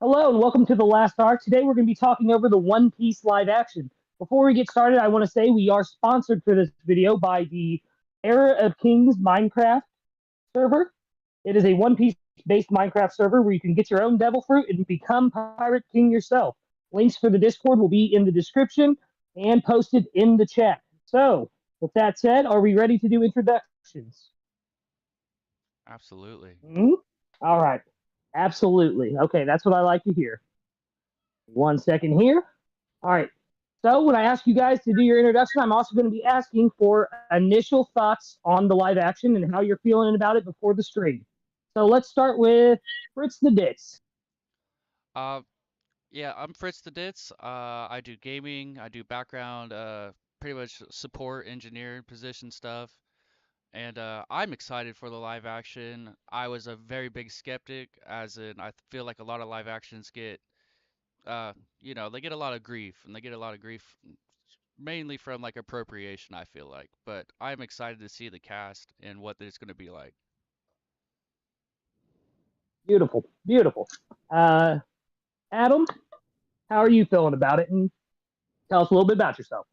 Hello and welcome to The Last Arc. Today we're going to be talking over the One Piece live action. Before we get started, I want to say we are sponsored for this video by the Era of Kings Minecraft server. It is a One Piece based Minecraft server where you can get your own devil fruit and become Pirate King yourself. Links for the Discord will be in the description and posted in the chat. So, with that said, are we ready to do introductions? Absolutely. Hmm? All right. Absolutely. Okay, that's what I like to hear. 1 second here. All right. So when I ask you guys to do your introduction, I'm also going to be asking for initial thoughts on the live action and how you're feeling about it before the stream. So let's start with Fritz the Ditz. Uh, yeah, I'm Fritz the Ditz. I do gaming, I do background, pretty much support, engineer position stuff. And I'm excited for the live action. I was a very big skeptic, as in I feel like a lot of live actions get, they get a lot of grief, and they get a lot of grief mainly from like appropriation, I feel like. But I'm excited to see the cast and what it's going to be like. Beautiful, beautiful. Uh, Adam, how are you feeling about it? And tell us a little bit about yourself.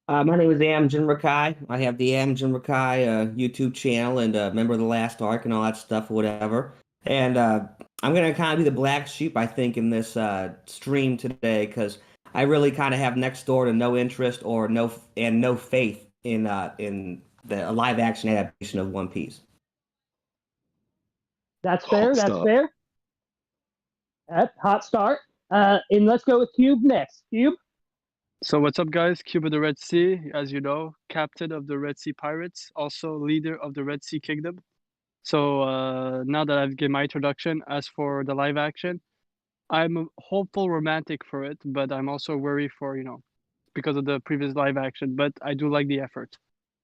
My name is Amjin Rakai. I have the Amjin Rakai YouTube channel and member of the Last Arc and all that stuff or whatever. And I'm gonna kind of be the black sheep, I think, in this stream today because I really kind of have next door to no interest or no faith in the live action adaptation of One Piece. That's fair. Hot That's start. fair. Hot start. And let's go with Cube next. Cube. So what's up, guys? Cube of the Red Sea, as you know, captain of the Red Sea Pirates, also leader of the Red Sea Kingdom. So now that I've given my introduction, as for the live action, I'm a hopeful romantic for it, but I'm also worried for, because of the previous live action, but I do like the effort.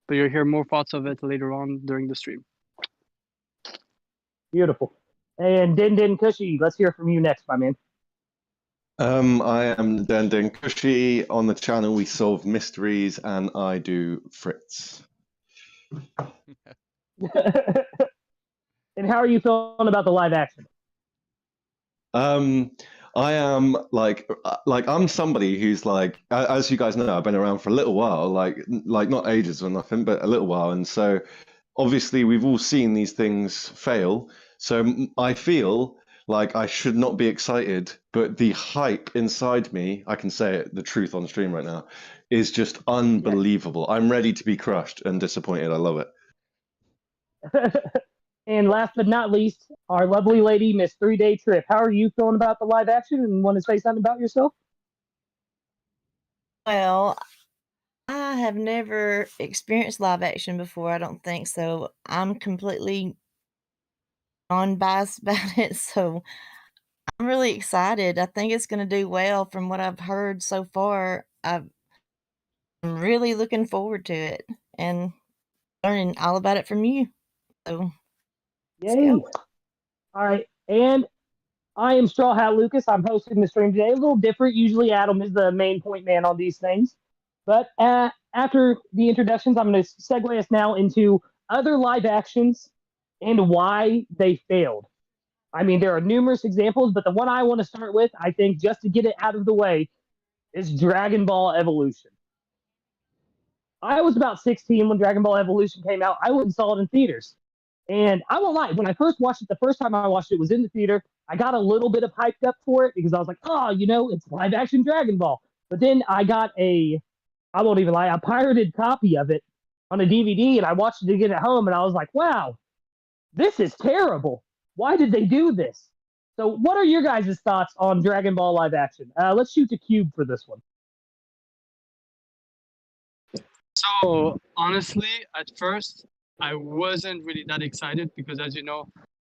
But you'll hear more thoughts of it later on during the stream. Beautiful. And Din Din Cushy, let's hear from you next, my man. I am Denden Kushi. On the channel, we solve mysteries, and I do Fritz. And how are you feeling about the live action? I am like I'm somebody who's like, as you guys know, I've been around for a little while, like not ages or nothing, but a little while, and so obviously we've all seen these things fail. So I feel like I should not be excited, but the hype inside me, I can say it, the truth on stream right now, is just unbelievable. I'm ready to be crushed and disappointed. I love it. And last but not least, our lovely lady, Miss 3 Day Trip. How are you feeling about the live action and want to say something about yourself? Well, I have never experienced live action before, I don't think so. I'm completely unbiased about it, so I'm really excited. I think it's gonna do well from what I've heard so far. I'm really looking forward to it and learning all about it from you. So let's Yay. go. All right. And I am Straw Hat Lucas. I'm hosting the stream today. A little different. Usually Adam is the main point man on these things. But after the introductions, I'm going to segue us now into other live actions and why they failed. I mean, there are numerous examples, but the one I want to start with, I think, just to get it out of the way, is Dragon Ball Evolution. I was about 16 when Dragon Ball Evolution came out. I went and saw it in theaters. And I won't lie, when I first watched it, the first time I watched it was in the theater. I got a little bit of hyped up for it because I was like, oh, it's live action Dragon Ball. But then I got I won't even lie, a pirated copy of it on a DVD, and I watched it again at home, and I was like, wow, this is terrible. Why did they do this? So what are your guys' thoughts on Dragon Ball live action? Let's shoot to Cube for this one. So honestly, at first, I wasn't really that excited because, as you know,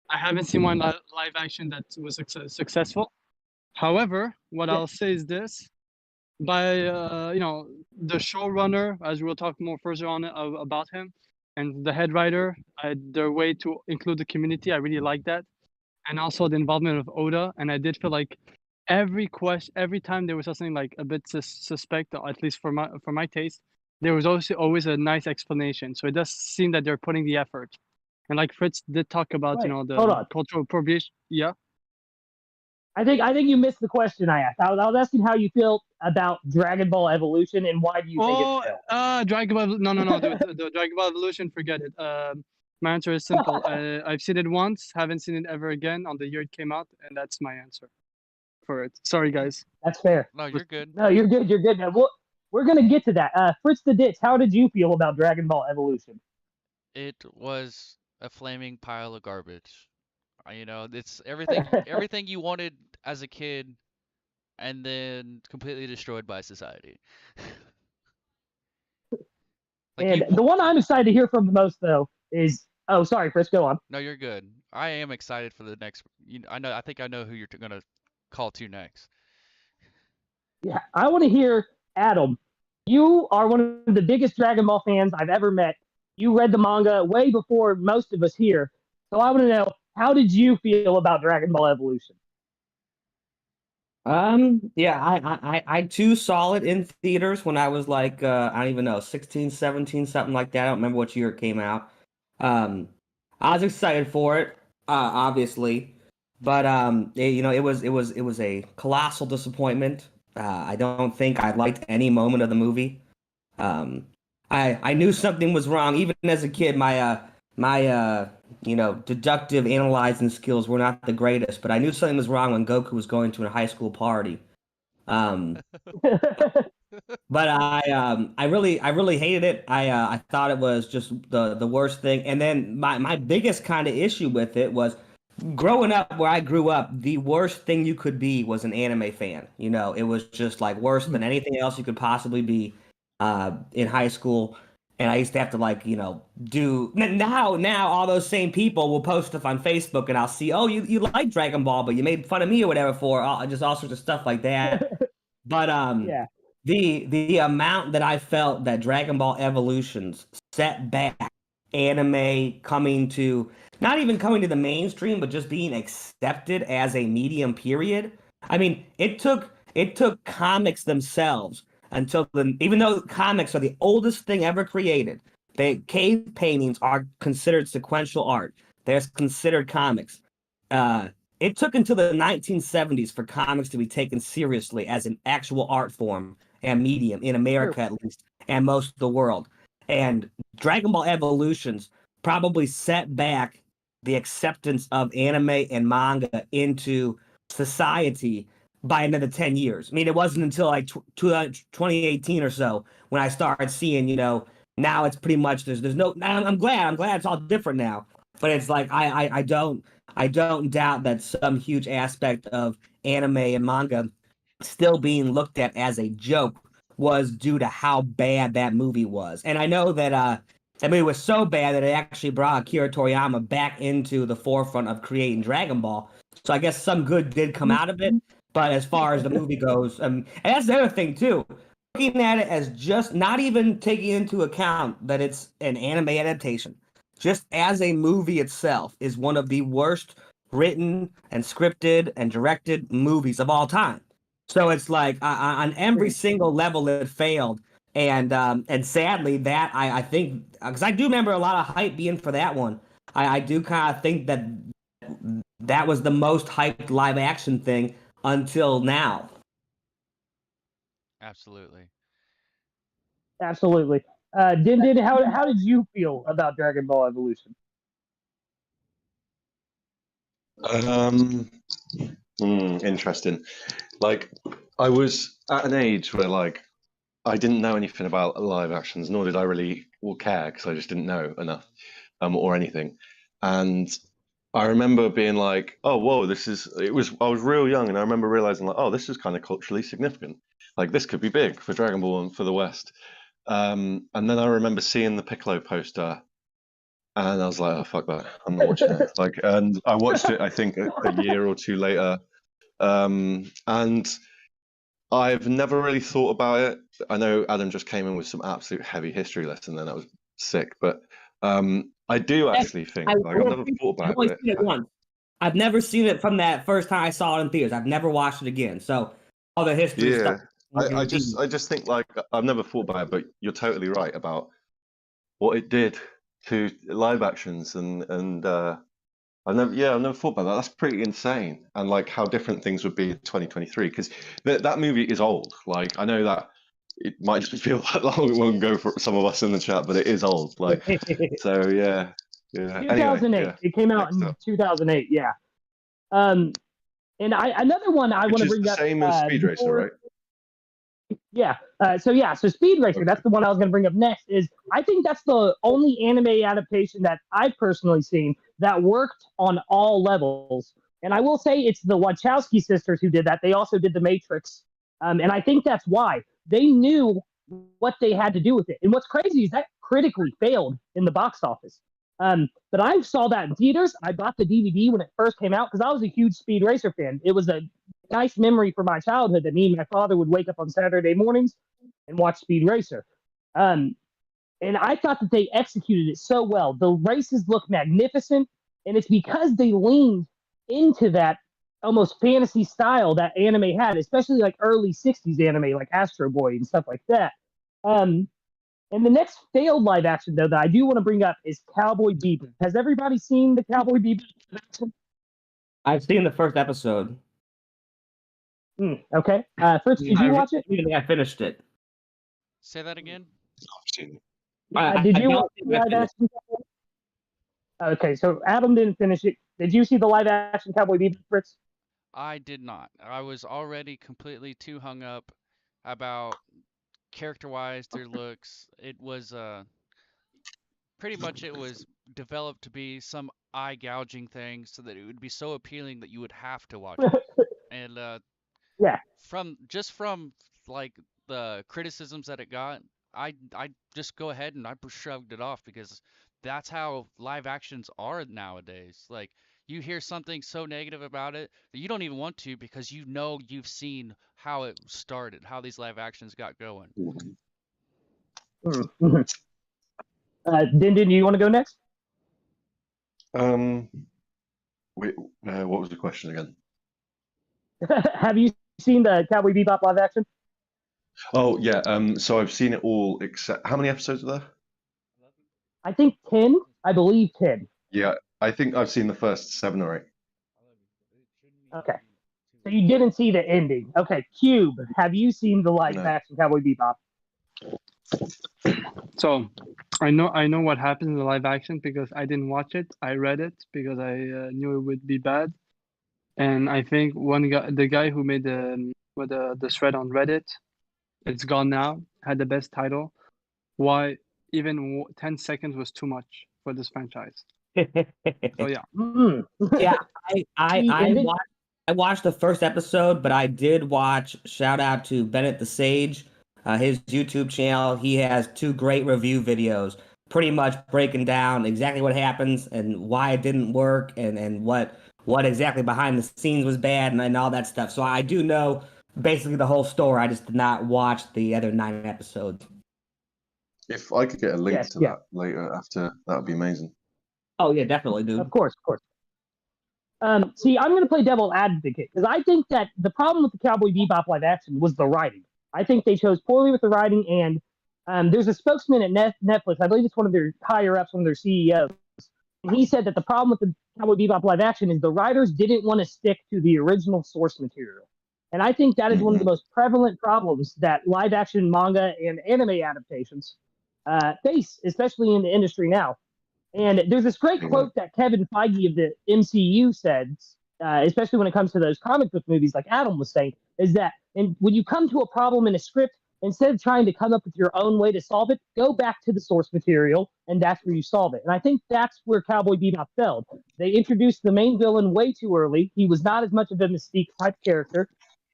I haven't seen one live action that was successful. However, what I'll say is this: by the showrunner, as we'll talk more further on about him, and the head writer, their way to include the community, I really like that, and also the involvement of Oda. And I did feel like every time there was something like a bit suspect, or at least for my taste, there was also always a nice explanation. So it does seem that they're putting the effort. And like Fritz did talk about, Wait, the hold on. cultural appropriation. Yeah. I think you missed the question I asked. I was asking how you feel about Dragon Ball Evolution and why do you think Oh, it's failed? Dragon Ball. No, the Dragon Ball Evolution. Forget it. My answer is simple. I've seen it once, haven't seen it ever again on the year it came out, and that's my answer for it. Sorry, guys. That's fair. No, you're good. No, you're good. You're good. Well, we're gonna get to that. Fritz the Ditz, how did you feel about Dragon Ball Evolution? It was a flaming pile of garbage. You know, it's everything you wanted as a kid, and then completely destroyed by society. Like And you, the one I'm excited to hear from the most, though, is sorry, Chris, go on. no, you're good. I am excited for the next. I think I know who you're gonna call to next. Yeah, I want to hear Adam. You are one of the biggest Dragon Ball fans I've ever met. You read the manga way before most of us here, so I want to know, how did you feel about Dragon Ball Evolution? Yeah, I too saw it in theaters when I was like, I don't even know, 16, 17, something like that. I don't remember what year it came out. I was excited for it, obviously, but it was a colossal disappointment. I don't think I liked any moment of the movie. I knew something was wrong even as a kid. My deductive analyzing skills were not the greatest, but I knew something was wrong when Goku was going to a high school party. Um, but I really hated it. I thought it was just the worst thing. And then my biggest kind of issue with it was growing up where I grew up, the worst thing you could be was an anime fan. You know, it was just like worse than anything else you could possibly be in high school. And I used to have to do now all those same people will post stuff on Facebook and I'll see, oh, you like Dragon Ball, but you made fun of me or whatever for just all sorts of stuff like that. But Yeah. the amount that I felt that Dragon Ball Evolutions set back anime not even coming to the mainstream, but just being accepted as a medium period. I mean, it took comics themselves even though comics are the oldest thing ever created, cave paintings are considered sequential art. They're considered comics. It took until the 1970s for comics to be taken seriously as an actual art form and medium in America, at least, and most of the world. And Dragon Ball Evolutions probably set back the acceptance of anime and manga into society by another 10 years. I mean, it wasn't until like 2018 or so when I started seeing, now it's pretty much there's no. I'm glad it's all different now. But it's like I don't doubt that some huge aspect of anime and manga still being looked at as a joke was due to how bad that movie was. And I know that that movie was so bad that it actually brought Akira Toriyama back into the forefront of creating Dragon Ball. So I guess some good did come out of it. But as far as the movie goes, and that's the other thing too, looking at it as just not even taking into account that it's an anime adaptation, just as a movie itself is one of the worst written and scripted and directed movies of all time. So it's like on every single level it failed, and sadly that I think, because I do remember a lot of hype being for that one. I do kind of think that was the most hyped live action thing until now. Absolutely. Absolutely. Din, how did you feel about Dragon Ball Evolution? Interesting. Like, I was at an age where I didn't know anything about live actions, nor did I really care because I just didn't know enough or anything. And I remember being like, oh, whoa, I was real young, and I remember realizing like, oh, this is kind of culturally significant. Like, this could be big for Dragon Ball and for the West. And then I remember seeing the Piccolo poster, and I was like, oh, fuck that. I'm not watching it. And I watched it, I think, a year or two later. And I've never really thought about it. I know Adam just came in with some absolute heavy history lesson, then that was sick. But I do actually think I've never thought about it. Seen it once. I've never seen it from that first time I saw it in theaters. I've never watched it again. So all the history stuff. I just think I've never thought about it, but you're totally right about what it did to live actions and I've never thought about that. That's pretty insane. And like how different things would be in 2023, because that movie is old. Like I know that it might just feel that long ago for some of us in the chat, but it is old. Like so, yeah. Anyway, 2008. yeah. It came out Next in up. 2008. Yeah. And another one I want Which to is bring the up. same as Speed Racer, before- right? Yeah. So Speed Racer, that's the one I was going to bring up next. Is I think that's the only anime adaptation that I've personally seen that worked on all levels. And I will say it's the Wachowski sisters who did that. They also did The Matrix. And I think that's why they knew what they had to do with it. And what's crazy is that critically failed in the box office. But I saw that in theaters. I bought the DVD when it first came out because I was a huge Speed Racer fan. It was a nice memory for my childhood that me and my father would wake up on Saturday mornings and watch Speed Racer. And I thought that they executed it so well. The races look magnificent, and it's because they leaned into that almost fantasy style that anime had, especially like early 60s anime like Astro Boy and stuff like that. And the next failed live action, though, that I do want to bring up is Cowboy Bebop. Has everybody seen the Cowboy Bebop action? I've seen the first episode. Okay. Fritz, did you watch it? I finished it. Say that again. I've seen it. Did I you don't watch think the I live finished action? Okay, so Adam didn't finish it. Did you see the live action Cowboy Bebop, Fritz? I did not. I was already completely too hung up about character-wise, their looks. It was pretty much it was developed to be some eye-gouging thing so that it would be so appealing that you would have to watch it. And Yeah. from like the criticisms that it got, I just go ahead and I shrugged it off because that's how live actions are nowadays. Like you hear something so negative about it that you don't even want to because you know you've seen how it started, how these live actions got going. Din, do you want to go next? Wait, what was the question again? Have you seen the Cowboy Bebop live action? Oh yeah. So I've seen it all except how many episodes are there? I think 10. I believe 10. Yeah, I think I've seen the first 7 or 8. Okay. So you didn't see the ending. Okay, Cube, have you seen the live No. action Cowboy Bebop? So I know what happened in the live action because I didn't watch it. I read it because I knew it would be bad. And I think the guy who made the thread on Reddit, it's gone now, had the best title. Why even 10 seconds was too much for this franchise. So yeah. Yeah, I then- watched the first episode, but I did watch. Shout out to Bennett the Sage, his YouTube channel. He has 2 great review videos, pretty much breaking down exactly what happens and why it didn't work, and what exactly behind the scenes was bad and all that stuff. So I do know basically the whole story. I just did not watch the other 9 episodes. If I could get a link Yes, to yeah. that later after, that would be amazing. Oh yeah, definitely, dude. Of course. See, I'm going to play devil advocate because I think that the problem with the Cowboy Bebop live action was the writing. I think they chose poorly with the writing, and there's a spokesman at Netflix. I believe it's one of their higher ups, one of their CEOs. And he said that the problem with the Cowboy Bebop live action is the writers didn't want to stick to the original source material. And I think that is one of the most prevalent problems that live action manga and anime adaptations face, especially in the industry now. And there's this great quote that Kevin Feige of the MCU said, especially when it comes to those comic book movies, like Adam was saying, is that when you come to a problem in a script, instead of trying to come up with your own way to solve it, go back to the source material, and that's where you solve it. And I think that's where Cowboy Bebop failed. They introduced the main villain way too early. He was not as much of a Mystique type character.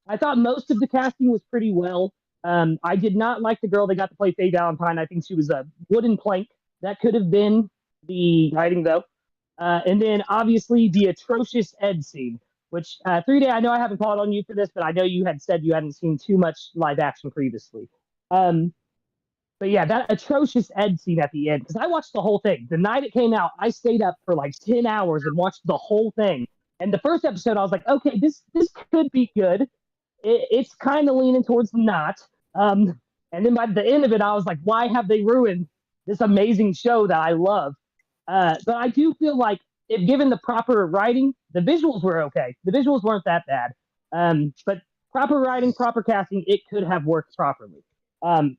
I thought most of the casting was pretty well. I did not like the girl that got to play Faye Valentine. I think she was a wooden plank. That could have been the writing, though. And then, obviously, the atrocious Ed scene, which, 3Day, I know I haven't called on you for this, but I know you had said you hadn't seen too much live action previously. But yeah, that atrocious Ed scene at the end, because I watched the whole thing. The night it came out, I stayed up for like 10 hours and watched the whole thing. And the first episode, I was like, okay, this could be good. It's kind of leaning towards not. And then by the end of it, I was like, why have they ruined this amazing show that I love? But I do feel like if given the proper writing, the visuals were okay. The visuals weren't that bad. But proper writing, proper casting, it could have worked properly. The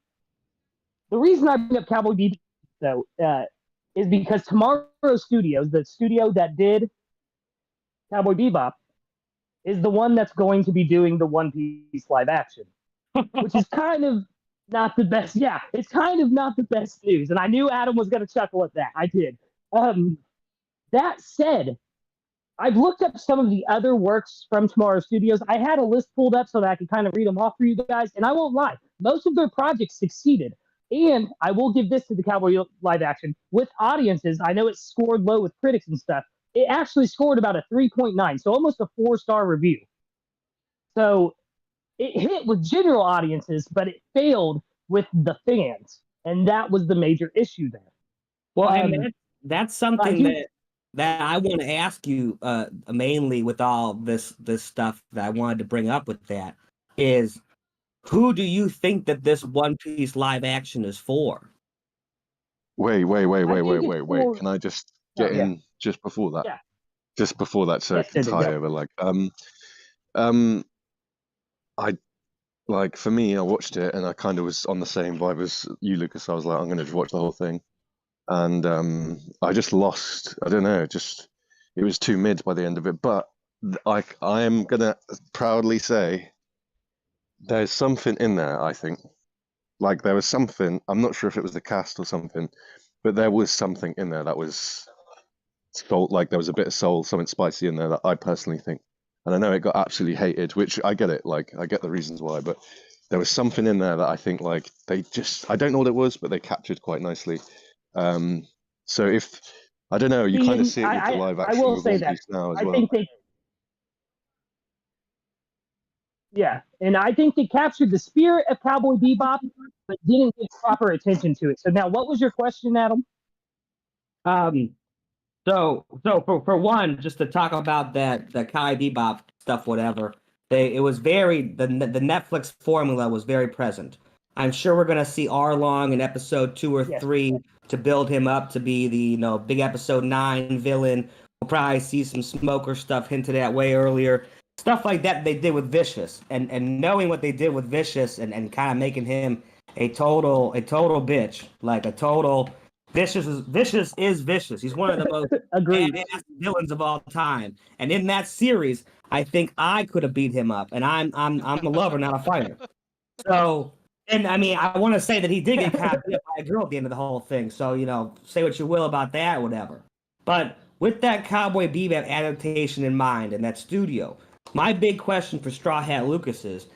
reason I bring up Cowboy Bebop, though, is because Tomorrow Studios, the studio that did Cowboy Bebop, is the one that's going to be doing the One Piece live action, which is kind of not the best. Yeah, it's kind of not the best news. And I knew Adam was going to chuckle at that. I did. That said, I've looked up some of the other works from Tomorrow Studios. I had a list pulled up so that I could kind of read them off for you guys. And I won't lie, most of their projects succeeded. And I will give this to the Cowboy live action. With audiences, I know it scored low with critics and stuff. It actually scored about a 3.9, so almost a 4-star review. So it hit with general audiences, but it failed with the fans. And that was the major issue there. Well, and that's something that I want to ask you mainly with all this stuff that I wanted to bring up with that is, who do you think that this One Piece live action is for? Wait. for- Can I just get in just before that? Yeah. Just before that, so I Yes, can Cindy, tie go. over. For me, I watched it and I kind of was on the same vibe as you, Lucas. I was like, I'm gonna just watch the whole thing, and I just lost. I don't know. It was too mid by the end of it. But I am gonna proudly say there's something in there. I think, like there was something. I'm not sure if it was the cast or something, but there was something in there that was soul. Like there was a bit of soul, something spicy in there that I personally think. And I know it got absolutely hated, which I get it. Like I get the reasons why, but there was something in there that I think like I don't know what it was, but they captured quite nicely. So if I don't know, you kind of see it with the live action. I will with say One that. Piece now as I well. think and I think they captured the spirit of Cowboy Bebop, but didn't give proper attention to it. So now, what was your question, Adam? So for one, just to talk about the Cowboy Bebop stuff, whatever, it was very the Netflix formula was very present. I'm sure we're gonna see Arlong in episode 2 or 3 to build him up to be the big episode 9 villain. We'll probably see some Smoker stuff hinted at way earlier. Stuff like that they did with Vicious, and knowing what they did with Vicious and kind of making him a total bitch, like a total. Vicious is vicious. He's one of the most badass villains of all time. And in that series, I think I could have beat him up. And I'm a lover, not a fighter. So, and I mean, I want to say that he did get kind of beat up by a girl at the end of the whole thing. So, say what you will about that, whatever. But with that Cowboy Bebop adaptation in mind and that studio, my big question for Straw Hat Lucas is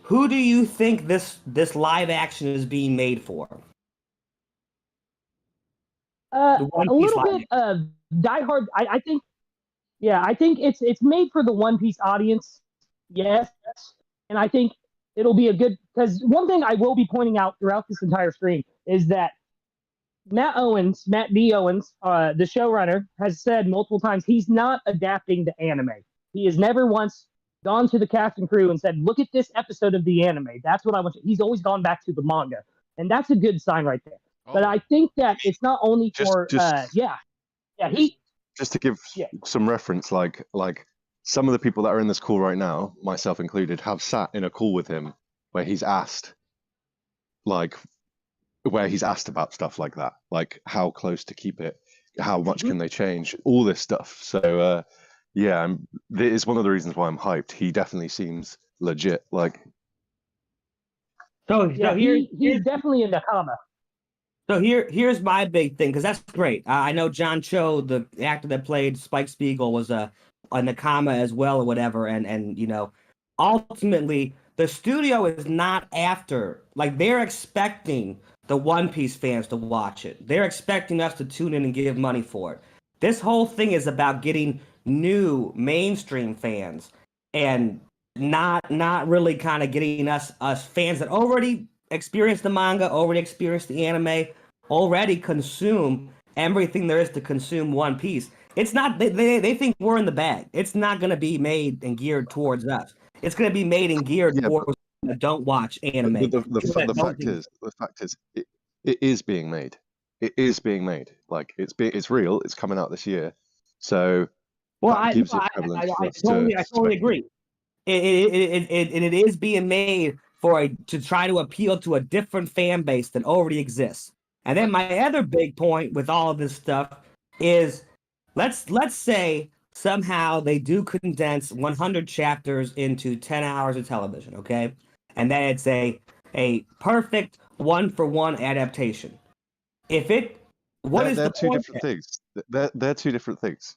who do you think this live action is being made for? A little bit of diehard. I think it's made for the One Piece audience. Yes, and I think it'll be a good, because one thing I will be pointing out throughout this entire stream is that Matt D. Owens, the showrunner, has said multiple times he's not adapting the anime. He has never once gone to the cast and crew and said, "Look at this episode of the anime. That's what I want." He's always gone back to the manga, and that's a good sign right there. But I think that it's not only for just to give some reference, like some of the people that are in this call right now, myself included, have sat in a call with him where he's asked about stuff like that, like how close to keep it, how much can they change, all this stuff. So it's one of the reasons why I'm hyped. He definitely seems legit. He's definitely in Nakama. So here's my big thing, because that's great. I know John Cho, the actor that played Spike Spiegel, was a Nakama as well or whatever, and ultimately the studio is not after, like, they're expecting the One Piece fans to watch it. They're expecting us to tune in and give money for it. This whole thing is about getting new mainstream fans and not really kind of getting us fans that already experience the manga, already experience the anime, already consume everything there is to consume One Piece. It's not, they think we're in the bag. It's not going to be made and geared towards us. It's going to be made and geared towards people that don't watch anime. The fact is, it is being made. It is being made. Like it's real. It's coming out this year. So Well, that gives it prevalence for us to I totally agree. It is being made to try to appeal to a different fan base that already exists. And then my other big point with all of this stuff is, let's say somehow they do condense 100 chapters into 10 hours of television, okay? And then it's a perfect one-for-one adaptation. They're two different things. They're two different things.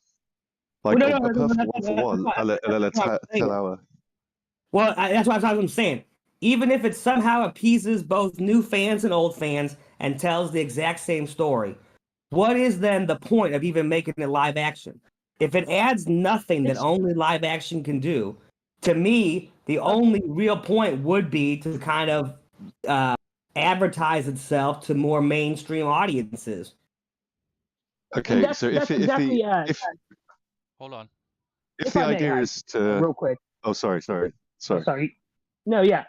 Like Well, a perfect one for one, and then a 10-hour. Well, that's what I'm saying. Even if it somehow appeases both new fans and old fans and tells the exact same story, what is then the point of even making it live action? If it adds nothing that only live action can do, to me, the only real point would be to kind of advertise itself to more mainstream audiences. Okay, so if Hold on. If the idea is to real quick. Oh, sorry. No, yeah.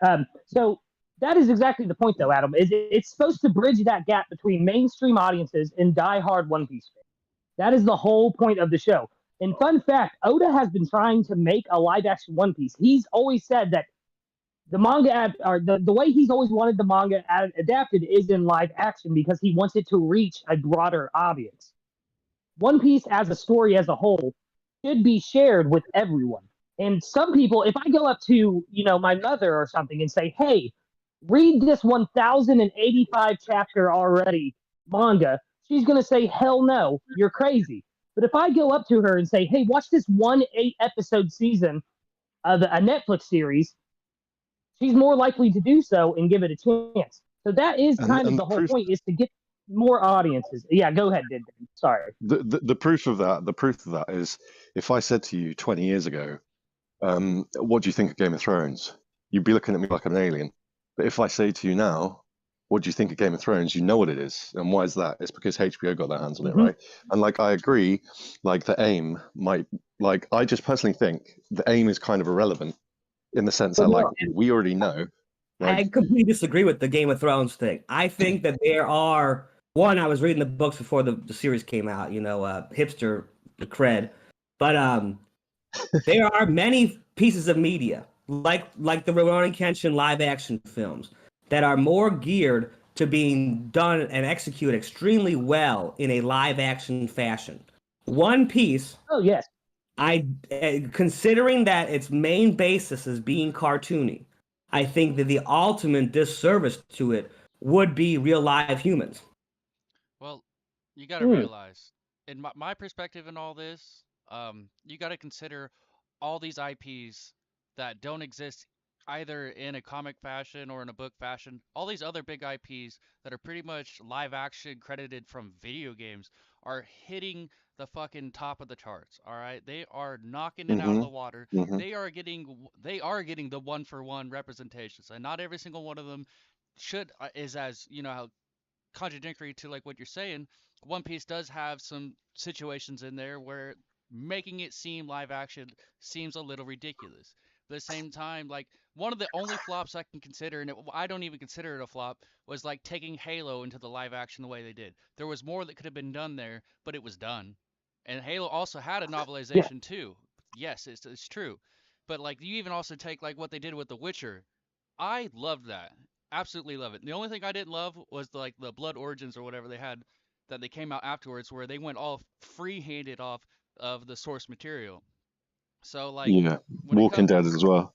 So that is exactly the point, though, Adam. It's supposed to bridge that gap between mainstream audiences and die-hard One Piece fans. That is the whole point of the show. And fun fact, Oda has been trying to make a live-action One Piece. He's always said that the manga, or the way he's always wanted the manga adapted is in live action because he wants it to reach a broader audience. One Piece as a story as a whole should be shared with everyone. And some people, if I go up to, my mother or something and say, hey, read this 1,085 chapter already manga, she's going to say, hell no, you're crazy. But if I go up to her and say, hey, watch this 8-episode season of a Netflix series, she's more likely to do so and give it a chance. So that is kind of the whole point, is to get more audiences. Yeah, go ahead, Din. Sorry. The proof of that is, if I said to you 20 years ago, what do you think of Game of Thrones? You'd be looking at me like I'm an alien. But if I say to you now, what do you think of Game of Thrones? You know what it is. And why is that? It's because HBO got their hands on it, right? And I agree, the aim might, I just personally think the aim is kind of irrelevant in the sense that we already know. I completely disagree with the Game of Thrones thing. I think that there are, I was reading the books before the series came out, hipster cred. But there are many pieces of media, like the Rurouni Kenshin live action films, that are more geared to being done and executed extremely well in a live action fashion. One Piece. Oh, yes. Considering that its main basis is being cartoony, I think that the ultimate disservice to it would be real live humans. Well, you got to realize, in my perspective in all this, you got to consider all these IPs that don't exist either in a comic fashion or in a book fashion. All these other big IPs that are pretty much live action credited from video games are hitting the fucking top of the charts. All right, they are knocking it out of the water. They are getting the one-for-one representations, and not every single one of them is as contradictory to what you're saying. One Piece does have some situations in there where making it seem live action seems a little ridiculous. But at the same time, one of the only flops I can consider, and I don't even consider it a flop, was taking Halo into the live action the way they did. There was more that could have been done there, but it was done. And Halo also had a novelization too. Yes, it's true. But you even also take what they did with The Witcher. I loved that. Absolutely love it. The only thing I didn't love was the Blood Origins or whatever they had that they came out afterwards, where they went all free-handed off of the source material. So Walking Dead as well.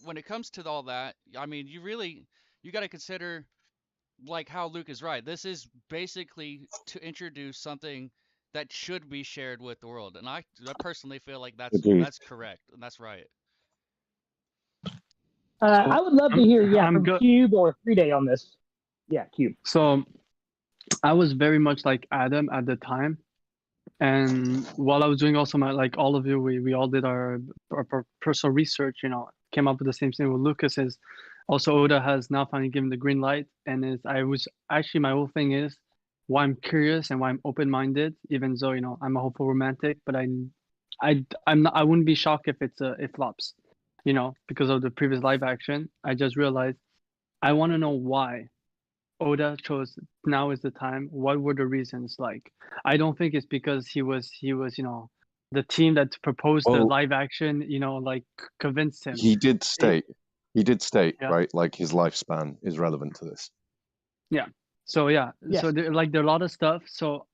When it comes to all that, I mean, you got to consider how Luke is right. This is basically to introduce something that should be shared with the world, and I personally feel like that's correct and that's right. I would love to hear from Cube or 3Day on this. Yeah, Cube. So I was very much like Adam at the time. And while I was doing also all of you, we all did our personal research, came up with the same thing with Lucas. Is also Oda has now finally given the green light. And my whole thing is why I'm curious and why I'm open-minded, even though, I'm a hopeful romantic, but I wouldn't be shocked if it flops, because of the previous live action. I just realized I want to know why Oda chose now is the time. What were the reasons? I don't think it's because he was the team that proposed the Well, live action, like convinced him. he did state, Yeah. right, like his lifespan is relevant to this. So Yes. so there are a lot of stuff. So,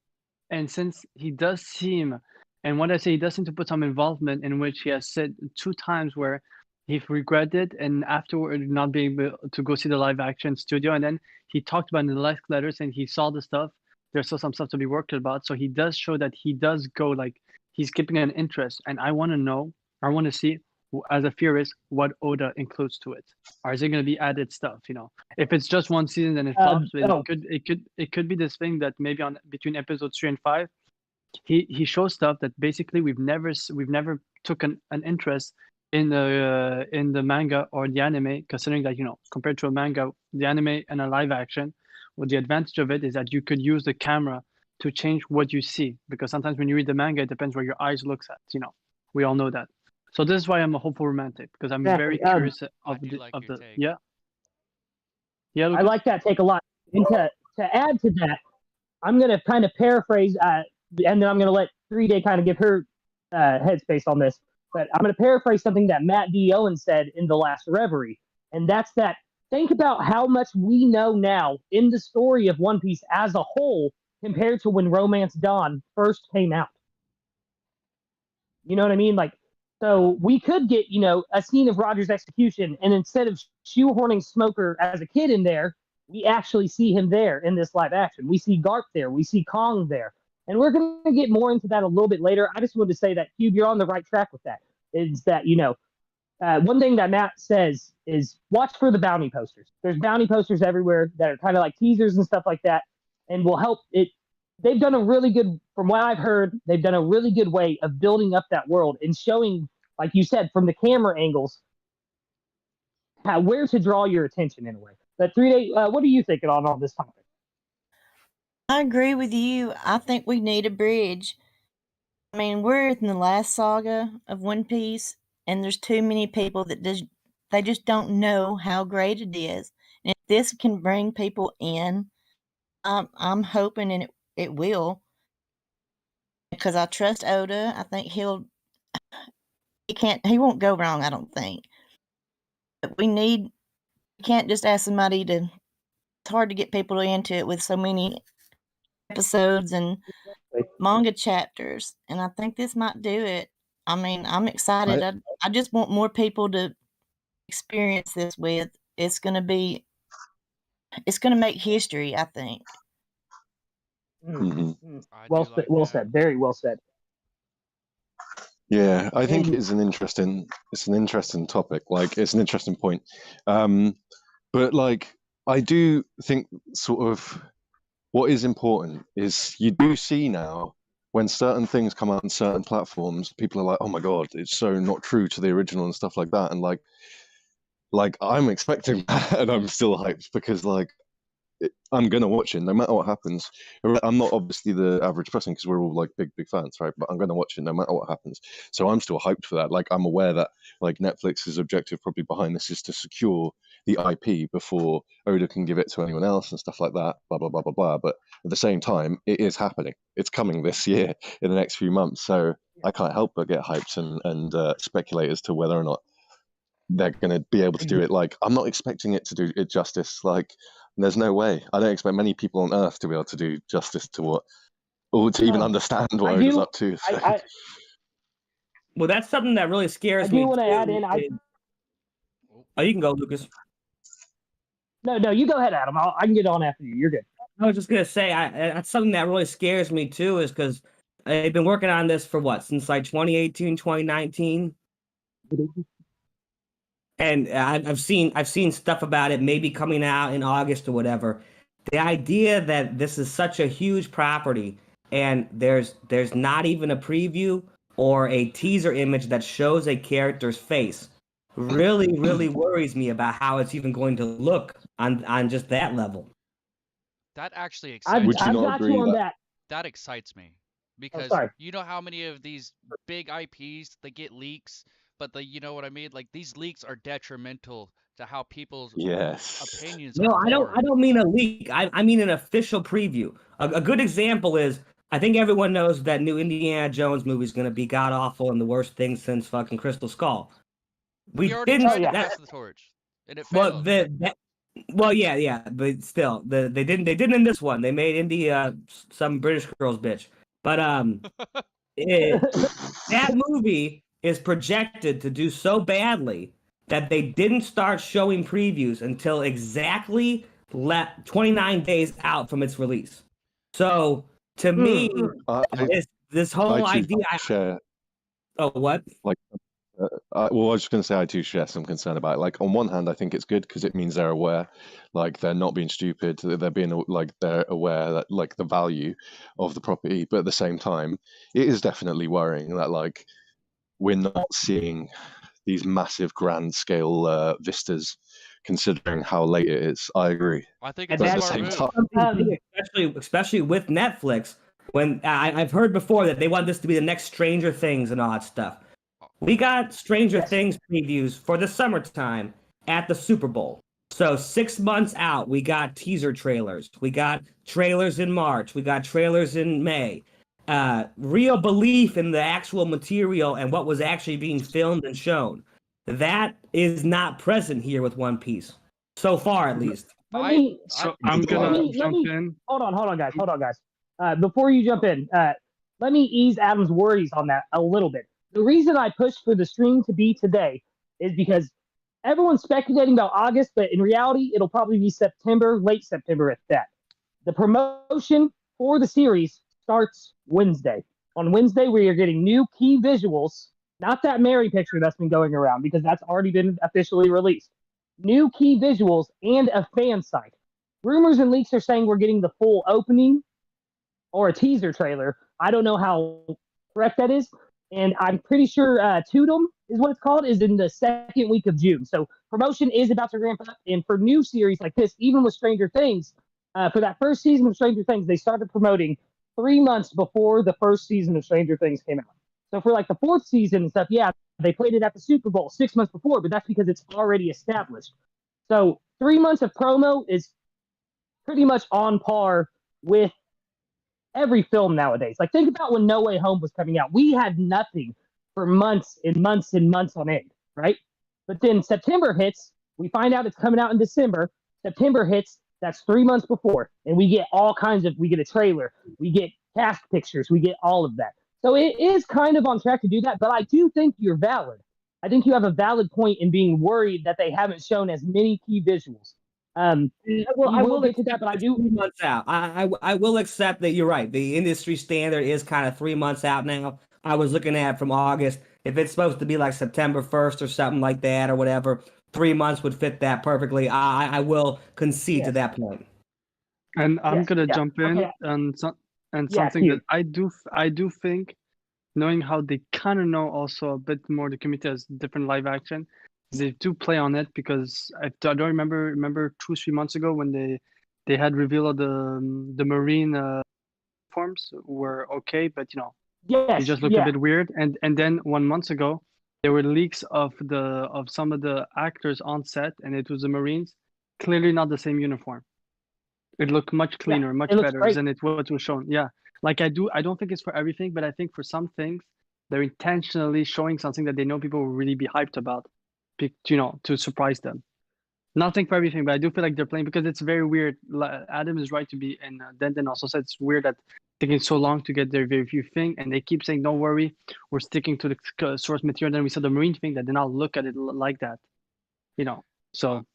and since he does seem, and what I say, he does seem to put some involvement in which he has said 2 times where he regretted and afterward not being able to go see the live action studio, and then he talked about in the last letters and he saw the stuff. There's still some stuff to be worked about. So he does show that he does go, like, he's keeping an interest, and I want to see, as a theorist, what Oda includes to it. Or is it going to be added stuff? If it's just one season, then it flops. But no. it could be this thing that maybe on between episodes 3 and 5, he shows stuff that basically we've never took an interest in the manga or the anime, considering that compared to a manga, the anime and a live action, well, the advantage of it is that you could use the camera to change what you see, because sometimes when you read the manga, it depends where your eyes looks at. We all know that. So this is why I'm a hopeful romantic, because I'm very Exactly. curious I of do the like of your the take. yeah. I Lucas? like that take a lot. And to add to that, I'm going to kind of paraphrase, and then I'm going to let 3-Day kind of give her headspace on this. But I'm going to paraphrase something that Matt D. Owen said in The Last Reverie, and that's that think about how much we know now in the story of One Piece as a whole compared to when Romance Dawn first came out. You know what I mean? Like, so we could get, a scene of Roger's execution, and instead of shoehorning Smoker as a kid in there, we actually see him there in this live action. We see Garp there. We see Kong there. And we're going to get more into that a little bit later. I just wanted to say that, Cube, you're on the right track with that. Is that, one thing that Matt says is watch for the bounty posters. There's bounty posters everywhere that are kind of like teasers and stuff like that, and will help it. They've done a really good, from what I've heard, they've done a really good way of building up that world and showing, like you said, from the camera angles, where to draw your attention in a way. But 3-Day, what are you thinking on this topic? I agree with you. I think we need a bridge. I mean, we're in the last saga of One Piece, and there's too many people that they just don't know how great it is. And if this can bring people in, I'm hoping, and it will, because I trust Oda. I think he won't go wrong, I don't think. But you can't just ask somebody it's hard to get people into it with so many episodes and manga chapters, and I think this might do it. I mean, I'm excited. I just want more people to experience this with. It's going to make history, I think. Well said. Very well said. Yeah, I think it's an interesting topic. Like, it's an interesting point. But like, I do think sort of what is important is you do see now when certain things come out on certain platforms, people are like, oh my God, it's so not true to the original and stuff like that. And like I'm expecting that, and I'm still hyped because I'm gonna watch it no matter what happens. I'm not obviously the average person because we're all like big fans, right? But I'm gonna watch it no matter what happens. So I'm still hyped for that. Like, I'm aware that like Netflix's objective probably behind this is to secure the IP before Oda can give it to anyone else and stuff like that. Blah blah blah blah blah. But at the same time, it is happening. It's coming this year in the next few months. So I can't help but get hyped and speculate as to whether or not they're going to be able to do it. Like, I'm not expecting it to do it justice. Like, there's no way. I don't expect many people on Earth to be able to do justice to what, or to even understand what Oda's up to. So. Well, that's something that really scares me. I do want to add in. Oh, you can go, Lucas. No, you go ahead, Adam. I can get on after you. You're good. I was just gonna say, that's something that really scares me too, is because I've been working on this for since like 2018, 2019. And I've seen stuff about it maybe coming out in August or whatever. The idea that this is such a huge property and there's not even a preview or a teaser image that shows a character's face really worries me about how it's even going to look on just that level. That actually excites me. Would you not agree that? That excites me because you know how many of these big IPs, they get leaks, but you know what I mean? Like, these leaks are detrimental to how people's opinions. No, I don't mean a leak. I mean an official preview. A good example is I think everyone knows that new Indiana Jones movie is going to be god awful and the worst thing since fucking Crystal Skull. We already didn't. tried to yeah. pass the torch, and it Well, failed. well, yeah, but still, they didn't in this one. They made Indy some British girl's bitch. But that movie is projected to do so badly that they didn't start showing previews until exactly 29 days out from its release. So to me, this whole I idea. share. Oh, what? Like, well, I was just going to say I do share some concern about it. Like, on one hand, I think it's good because it means they're aware, like they're not being stupid. They're being like they're aware that like the value of the property. But at the same time, it is definitely worrying that like we're not seeing these massive grand scale vistas, considering how late it is. I agree. I think And it's a that's- smart move. Especially with Netflix, when I've heard before that they want this to be the next Stranger Things and all that stuff. We got Stranger Things previews for the summertime at the Super Bowl. So 6 months out, we got teaser trailers. We got trailers in March. We got trailers in May. Real belief in the actual material and what was actually being filmed and shown. That is not present here with One Piece. So far, at least. So I'm gonna jump in. Hold on, guys. Before you jump in, let me ease Adam's worries on that a little bit. The reason I pushed for the stream to be today is because everyone's speculating about August, but in reality, it'll probably be September, late September at that. The promotion for the series starts Wednesday. On Wednesday, we are getting new key visuals, not that Mary picture that's been going around because that's already been officially released. New key visuals and a fan site. Rumors and leaks are saying we're getting the full opening or a teaser trailer. I don't know how correct that is. And I'm pretty sure Toodum is what it's called, is in the second week of June. So promotion is about to ramp up. And for new series like this, even with Stranger Things, for that first season of Stranger Things, they started promoting 3 months before the first season of Stranger Things came out. So for like the fourth season and stuff, yeah, they played it at the Super Bowl 6 months before, but that's because it's already established. So 3 months of promo is pretty much on par with every film nowadays. Like, think about when No Way Home was coming out. We had nothing for months and months and months on end, right? But then September hits, we find out it's coming out in December. September hits, that's 3 months before, and we get all kinds of, we get a trailer, we get cast pictures, we get all of that. So it is kind of on track to do that, but I do think you're valid. I think you have a valid point in being worried that they haven't shown as many key visuals. I will get to that, but I do 3 months out. I will accept that you're right. The industry standard is kind of 3 months out now. I was looking at from August. If it's supposed to be like September 1st or something like that or whatever, 3 months would fit that perfectly. I will concede to that point. And I'm gonna jump in on something that I do think, knowing how they kind of know also a bit more the community has different live action, they do play on it because I don't remember 2-3 months ago when they had revealed the marine forms were okay, but they just looked a bit weird. And then 1 month ago there were leaks of some of the actors on set, and it was the Marines, clearly not the same uniform. It looked much cleaner, much better than what was shown. Yeah, like I don't think it's for everything, but I think for some things they're intentionally showing something that they know people will really be hyped about, to surprise them. Nothing for everything, but I do feel like they're playing because it's very weird. Adam is right to be, and Denton also said it's weird that taking so long to get their review thing, and they keep saying, "Don't worry, we're sticking to the source material." And then we saw the Marine thing that did not look at it like that, So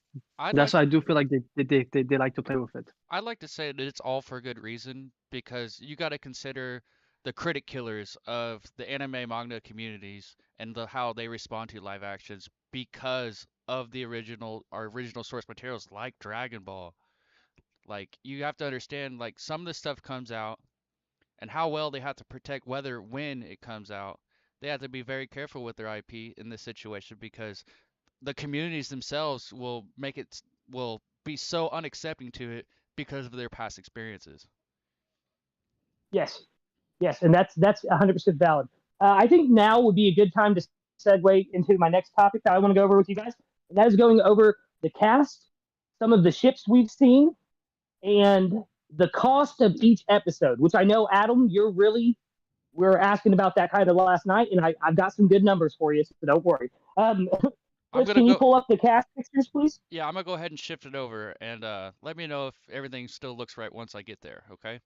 that's why I do feel like they like to play with it. I'd like to say that it's all for good reason, because you got to consider the critic killers of the anime manga communities and how they respond to live actions because of the original source materials like Dragon Ball. Like, you have to understand, like, some of this stuff comes out and how well they have to protect when it comes out. They have to be very careful with their IP in this situation because the communities themselves will be so unaccepting to it because of their past experiences. Yes, and that's 100% valid. I think now would be a good time to segue into my next topic that I want to go over with you guys, and that is going over the cast, some of the ships we've seen, and the cost of each episode, which I know, Adam, we're asking about that kind of last night, and I've got some good numbers for you, so don't worry. Chris, can you pull up the cast pictures, please? Yeah, I'm gonna go ahead and shift it over, and let me know if everything still looks right once I get there. Okay.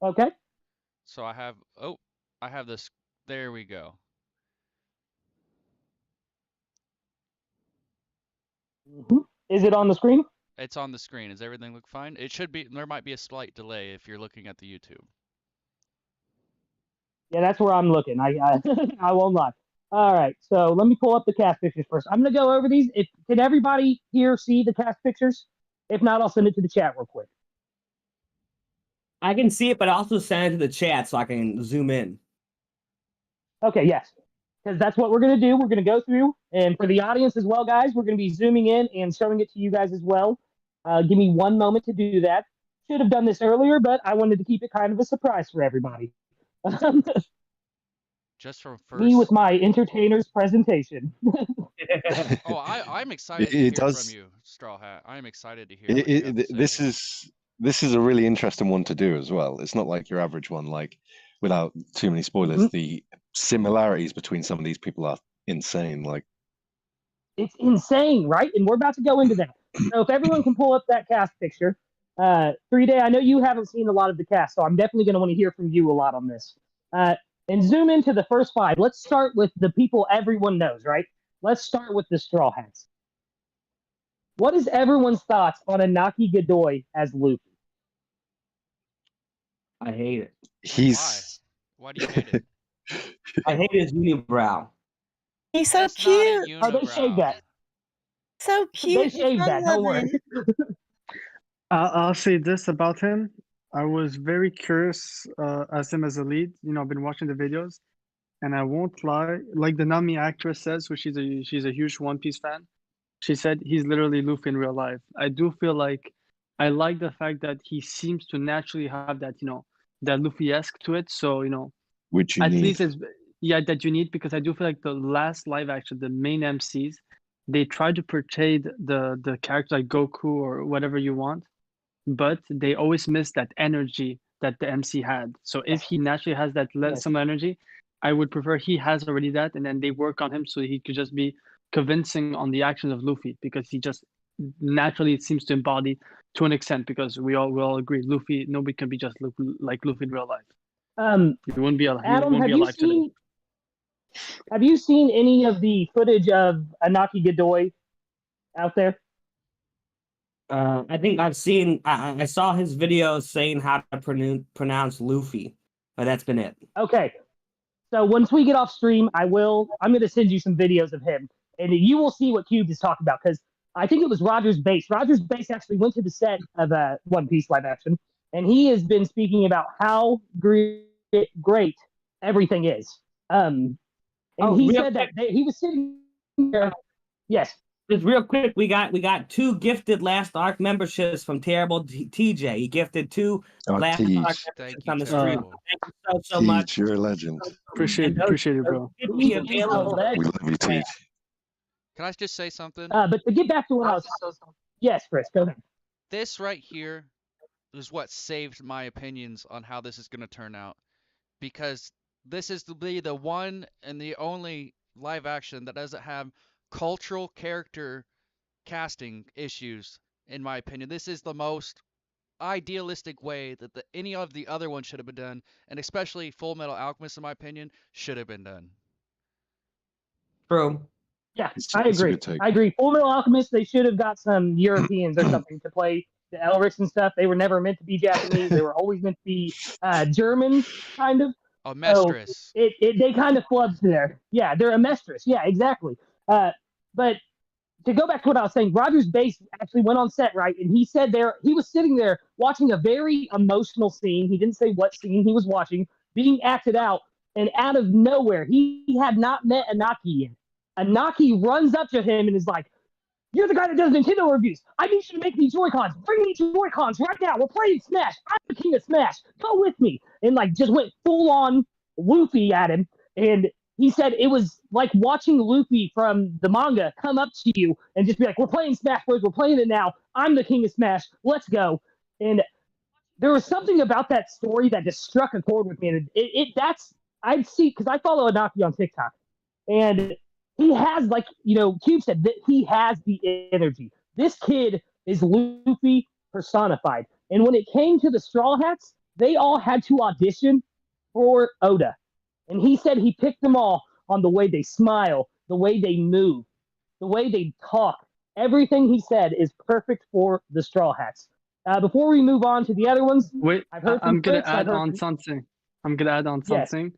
Okay. So I have this. There we go. Is it on the screen? It's on the screen. Does everything look fine? It should be. There might be a slight delay if you're looking at the YouTube. Yeah, that's where I'm looking. I I won't lie. All right, so let me pull up the cast pictures first. I'm gonna go over these. Can everybody here see the cast pictures? If not, I'll send it to the chat real quick. I can see it, but also send it to the chat so I can zoom in. Okay, yes, because that's what we're gonna do. We're gonna go through, and for the audience as well, guys, we're gonna be zooming in and showing it to you guys as well. Give me one moment to do that. Should have done this earlier, but I wanted to keep it kind of a surprise for everybody. Just from first. Me with my entertainer's presentation. Oh, I'm excited to hear from you, Straw Hat. I'm excited to hear. What you have to say. This is a really interesting one to do as well. It's not like your average one, like without too many spoilers. The similarities between some of these people are insane. Like, it's insane, right? And we're about to go into that. So if everyone can pull up that cast picture, 3Day, I know you haven't seen a lot of the cast, so I'm definitely going to want to hear from you a lot on this. And zoom into the first 5. Let's start with the people everyone knows, right? Let's start with the Straw Hats. What is everyone's thoughts on Anaki Godoy as Luffy? I hate it. Why do you hate it? I hate his unibrow. He's so That's not a cute. Oh, they shaved that. So cute. They shaved that. Don't worry. I'll say this about him. I was very curious as him as a lead. I've been watching the videos, and I won't lie. Like the Nami actress says, so she's a huge One Piece fan. She said he's literally Luffy in real life. I do feel like I like the fact that he seems to naturally have that, that Luffy-esque to it. So, which you at need. least that you need, because I do feel like the last live action, the main MCs, they tried to portray the character like Goku or whatever you want, but they always miss that energy that the MC had. So if he naturally has that some energy, I would prefer he has already that, and then they work on him so he could just be convincing on the actions of Luffy, because he just naturally seems to embody to an extent, because we all agree Luffy, nobody can be just like Luffy in real life. He wouldn't be alive. Adam, have you seen any of the footage of Anaki Godoy out there? I think I've seen. I saw his videos saying how to pronounce Luffy, but that's been it. Okay, so once we get off stream, I'm going to send you some videos of him, and you will see what Cube is talking about, because I think it was Roger's Base. Roger's Base actually went to the set of One Piece live action, and he has been speaking about how great everything is. And he said that he was sitting there. Yes. Just real quick, we got 2 gifted Last Arc memberships from Terrible TJ. He gifted 2 Last Arc memberships on the stream. Thank you so much. You're a legend. Appreciate it, bro. We love you, Teach. Can I just say something? But to get back to what I was yes, Chris, go ahead. This right here is what saved my opinions on how this is going to turn out, because this is to be the one and the only live action that doesn't have cultural character casting issues, in my opinion. This is the most idealistic way that any of the other ones should have been done, and especially Full Metal Alchemist, in my opinion, should have been done. True. Yeah, I agree. Full Metal Alchemist, they should have got some Europeans or something to play the Elrics and stuff. They were never meant to be Japanese. They were always meant to be German, kind of. A Mestress. So they kind of flubbed there. Yeah, they're a Mestress. Yeah, exactly. But to go back to what I was saying, Roger's Base actually went on set, right? And he said he was sitting there watching a very emotional scene. He didn't say what scene he was watching, being acted out. And out of nowhere, he had not met Anaki yet. Anaki runs up to him and is like, "You're the guy that does Nintendo reviews. I need you to make me Joy-Cons. Bring me Joy-Cons right now. We're playing Smash. I'm the king of Smash. Go with me." And just went full on Luffy at him. And he said it was like watching Luffy from the manga come up to you and just be like, "We're playing Smash Bros. We're playing it now. I'm the king of Smash. Let's go." And there was something about that story that just struck a chord with me. And that's I'd see because I follow Anaki on TikTok, and he has like Cube said that he has the energy. This kid is Luffy personified. And when it came to the Straw Hats, they all had to audition for Oda, and he said he picked them all on the way they smile, the way they move, the way they talk. Everything he said is perfect for the Straw Hats. Before we move on to the other ones, Wait, I've heard I'm from gonna Fritz, I've add heard on from- something. I'm gonna add on Yes. something.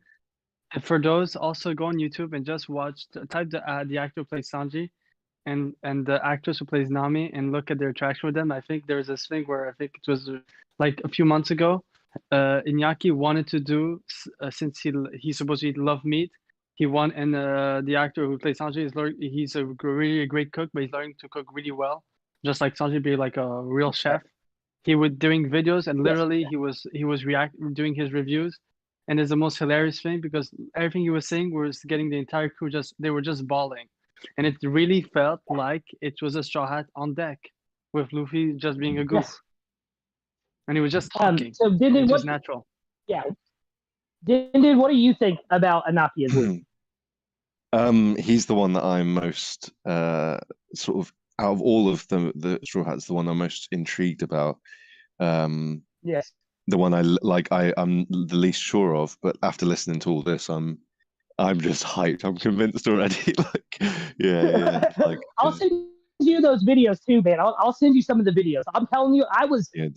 And for those, also go on YouTube and just watch. Type the actor who plays Sanji, and the actress who plays Nami, and look at their interaction with them. I think there's this thing where I think it was like a few months ago. Iñaki wanted to do since he's supposed to eat love meat. He won, and the actor who plays Sanji he's a really great cook, but he's learning to cook really well, just like Sanji be like a real chef. He was doing videos, and literally he was doing his reviews, and it's the most hilarious thing because everything he was saying was getting the entire crew they were just bawling, and it really felt like it was a Straw Hat on deck with Luffy just being a goof, Yes. and he was just talking. So Dindin, It what? was natural. Yeah. Dindin, what do you think about Anaki as Luffy? He's the one that I'm most sort of out of all of the Straw Hats, the one I'm most intrigued about. Yes. The one I'm the least sure of, but after listening to all this, I'm just hyped. I'm convinced already. Yeah. I'll send you those videos too, man. I'll send you some of the videos. I'm telling you,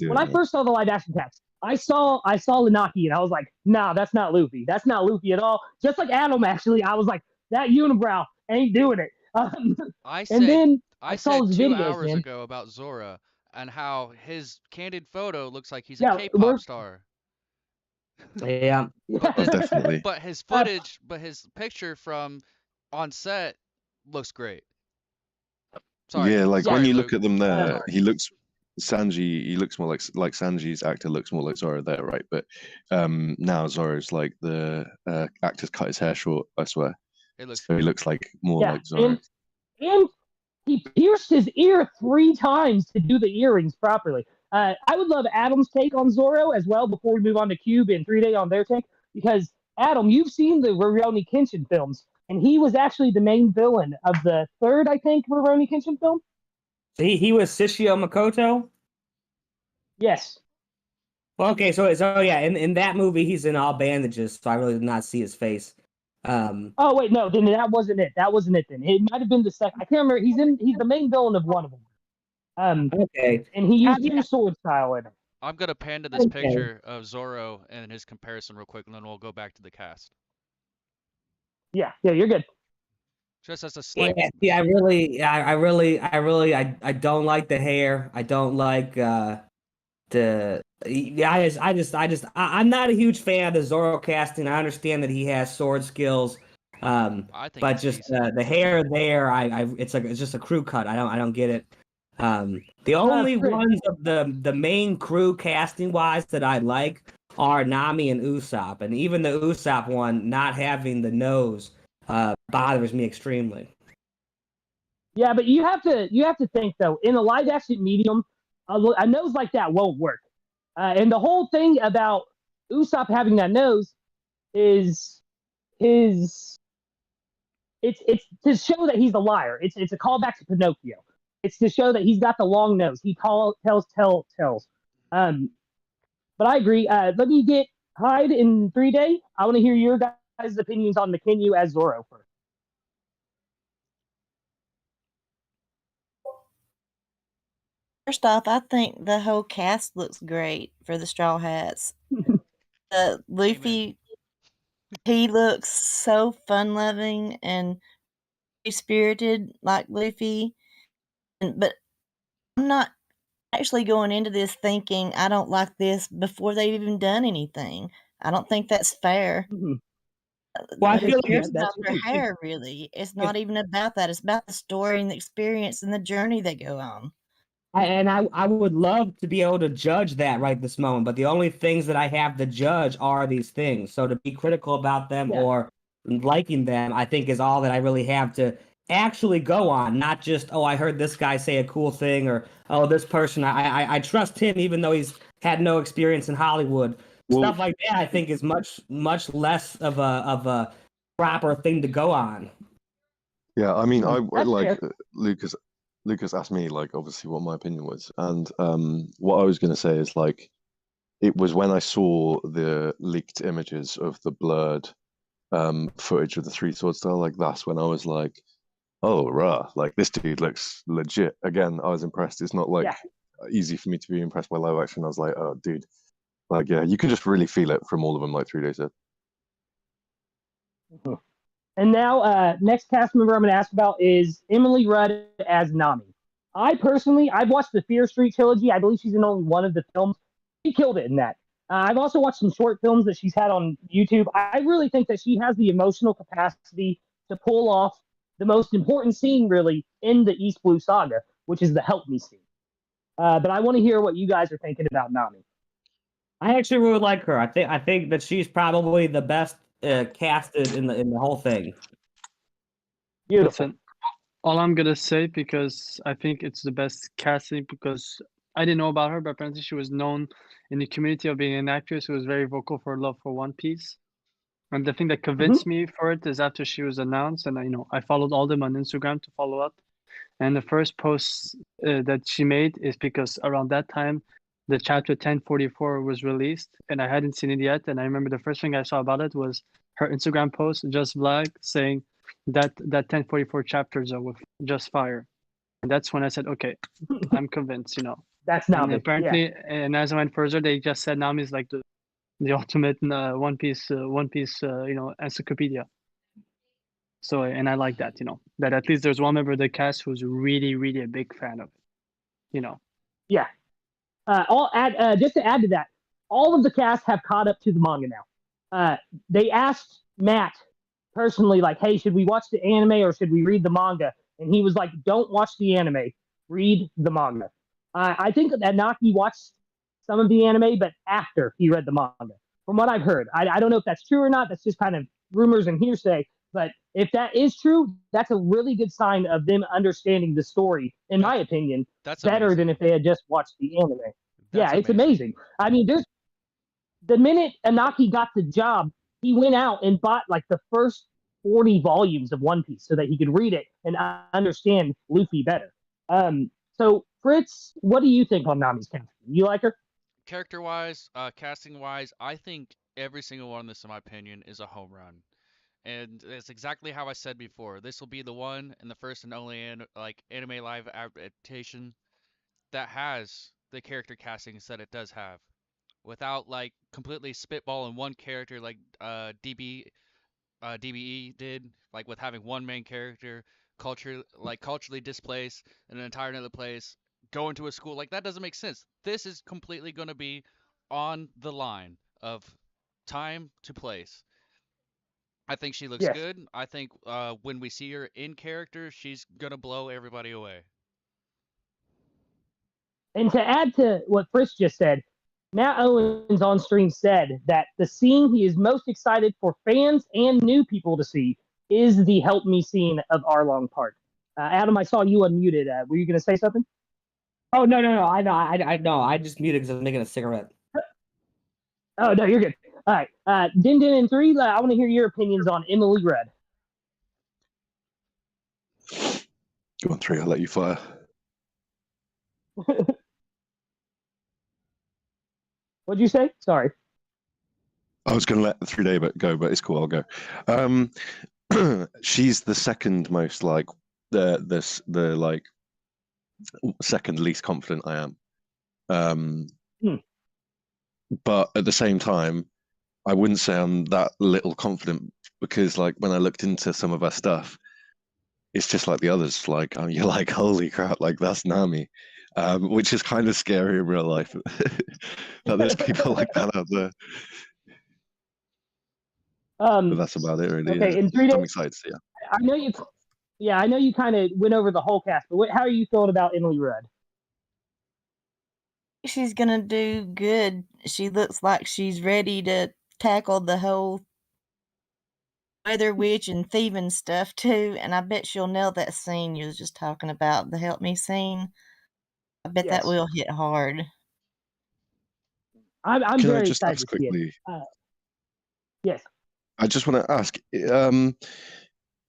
when I first saw the live action cats, I saw Lanaki and I was like, nah, that's not Luffy. That's not Luffy at all. Just like Adam, actually, I was like, that unibrow ain't doing it. I and then I saw said his 2 videos, hours man. ago about Zora and how his candid photo looks like he's Yeah, a K-pop star. Yeah. Definitely. But his footage, his picture from on set looks great. Sorry. Yeah, like Sorry, when you Luke. look at them there, he looks more like Sanji's actor looks more like Zoro there, right? But now Zoro's like the actor's cut his hair short, I swear. So he looks like more like Zoro. And he pierced his ear 3 times to do the earrings properly. I would love Adam's take on Zoro as well before we move on to Cube and 3 Day on their take, because Adam, you've seen the Rurouni Kenshin films, and he was actually the main villain of the 3rd, I think, Rurouni Kenshin film. He was Shishio Makoto? Yes. Well, okay, so yeah, in that movie he's in all bandages, so I really did not see his face. Oh wait, no, then that wasn't it. That wasn't it. Then it might have been the second. I can't remember. He's the main villain of one of them. Okay. And he used your sword style in it. I'm gonna pan to this picture of Zoro and his comparison real quick, and then we'll go back to the cast. Yeah, you're good. Just as a slight. Yeah, I don't like the hair. I don't like I'm not a huge fan of the Zoro casting. I understand that he has sword skills, but just the hair there, it's just a crew cut. I don't get it. The only ones of the main crew casting wise that I like are Nami and Usopp, and even the Usopp one not having the nose bothers me extremely. Yeah, but you have to think though, in a live action medium, a nose like that won't work. And the whole thing about Usopp having that nose is it's to show that he's a liar. It's a callback to Pinocchio. It's to show that he's got the long nose. He tells. But I agree. Let me get Hyde in 3 Day. I want to hear your guys' opinions on McKinyu as Zoro first. First off, I think the whole cast looks great for the Straw Hats. Luffy, he looks so fun-loving and free-spirited like Luffy. But I'm not actually going into this thinking I don't like this before they've even done anything. I don't think that's fair. Well, I Who feel cares like about their hair, really? It's not even about that. It's about the story and the experience and the journey they go on. I would love to be able to judge that right this moment, but the only things that I have to judge are these things. So to be critical about them or liking them, I think is all that I really have to actually go on, not just, oh, I heard this guy say a cool thing, or oh, this person, I trust him even though he's had no experience in Hollywood. Well, Stuff like that, I think, is much less of a proper thing to go on. yeah, I mean, That's like fair. Lucas asked me like obviously what my opinion was, and what I was going to say is like it was when I saw the leaked images of the blurred footage of the Three Sword Style, like that's when I was like, oh, rah, like this dude looks legit. Again, I was impressed. It's not like Yeah. easy for me to be impressed by live action. I was like, oh, dude, like yeah, you could just really feel it from all of them. Like 3 days in. And now, next cast member I'm going to ask about is Emily Rudd as Nami. I've watched the Fear Street trilogy. I believe she's in only one of the films. She killed it in that. I've also watched some short films that she's had on YouTube. I really think that she has the emotional capacity to pull off the most important scene, really, in the East Blue Saga, which is the Help Me scene. But I want to hear what you guys are thinking about Nami. I actually really like her. I think that she's probably the best casted in the whole thing. Beautiful. Listen, all I'm gonna say, because I think it's the best casting, because I didn't know about her, but apparently she was known in the community of being an actress who was very vocal for her love for One Piece. And the thing that convinced me for it is after she was announced, and I followed all them on Instagram to follow up. And the first post that she made is because around that time, the chapter 1044 was released, and I hadn't seen it yet. And I remember the first thing I saw about it was her Instagram post, Just Vlog, saying that 1044 chapters are with Just Fire. And that's when I said, okay, I'm convinced, That's And Nami. apparently, and as I went further, they just said Nami is like the ultimate One Piece, encyclopedia. So, and I like that, that at least there's one member of the cast who's really, really a big fan of it, Yeah. Just to add to that, all of the cast have caught up to the manga now. They asked Matt personally, like, hey, should we watch the anime or should we read the manga? And he was like, don't watch the anime, read the manga. I think that Naki watched some of the anime, but after he read the manga, from what I've heard. I don't know if that's true or not. That's just kind of rumors and hearsay. But if that is true, that's a really good sign of them understanding the story, in my opinion, That's better amazing. than if they had just watched the anime. That's It's amazing. I mean, the minute Anaki got the job, he went out and bought like the first 40 volumes of One Piece so that he could read it and understand Luffy better. So Fritz, what do you think on Nami's casting? You like her? Character-wise, casting-wise, I think every single one of this, in my opinion, is a home run. And it's exactly how I said before. This will be the one and the first and only anime live adaptation that has the character castings that it does have, without like completely spitballing one character like DBE did, like with having one main character culturally displaced in an entire another place, go into a school. Like that doesn't make sense. This is completely going to be on the line of time to place. I think she looks Yes. good. I think when we see her in character, she's gonna blow everybody away. And to add to what Fritz just said, Matt Owens on stream said that the scene he is most excited for fans and new people to see is the Help Me scene of Arlong Park. Adam, I saw you unmuted. Were you going to say something? Oh, no. I know. I know. I just muted because I'm making a cigarette. Oh, no, you're good. All right. Din Din and 3, I want to hear your opinions on Emily Rudd. Go on, 3. I'll let you fire. What'd you say? Sorry. I was going to let the 3 day go, but it's cool. I'll go. She's the second most like the like second least confident I am. But at the same time, I wouldn't say I'm that little confident, because like when I looked into some of her stuff, it's just like the others. Like you're like, holy crap, like that's Nami, which is kind of scary in real life. That there's people like that out there. But that's about it, really. Okay, in 3 days, I'm excited to see her. I know you kind of went over the whole cast, but how are you feeling about Emily Rudd? She's gonna do good. She looks like she's ready to tackle the whole weather witch and thieving stuff too, and I bet she'll nail that scene you was just talking about, the help me scene. I bet that Yes. will hit hard. I'm Can I very just excited ask to see it. quickly? Yes. I just want to ask,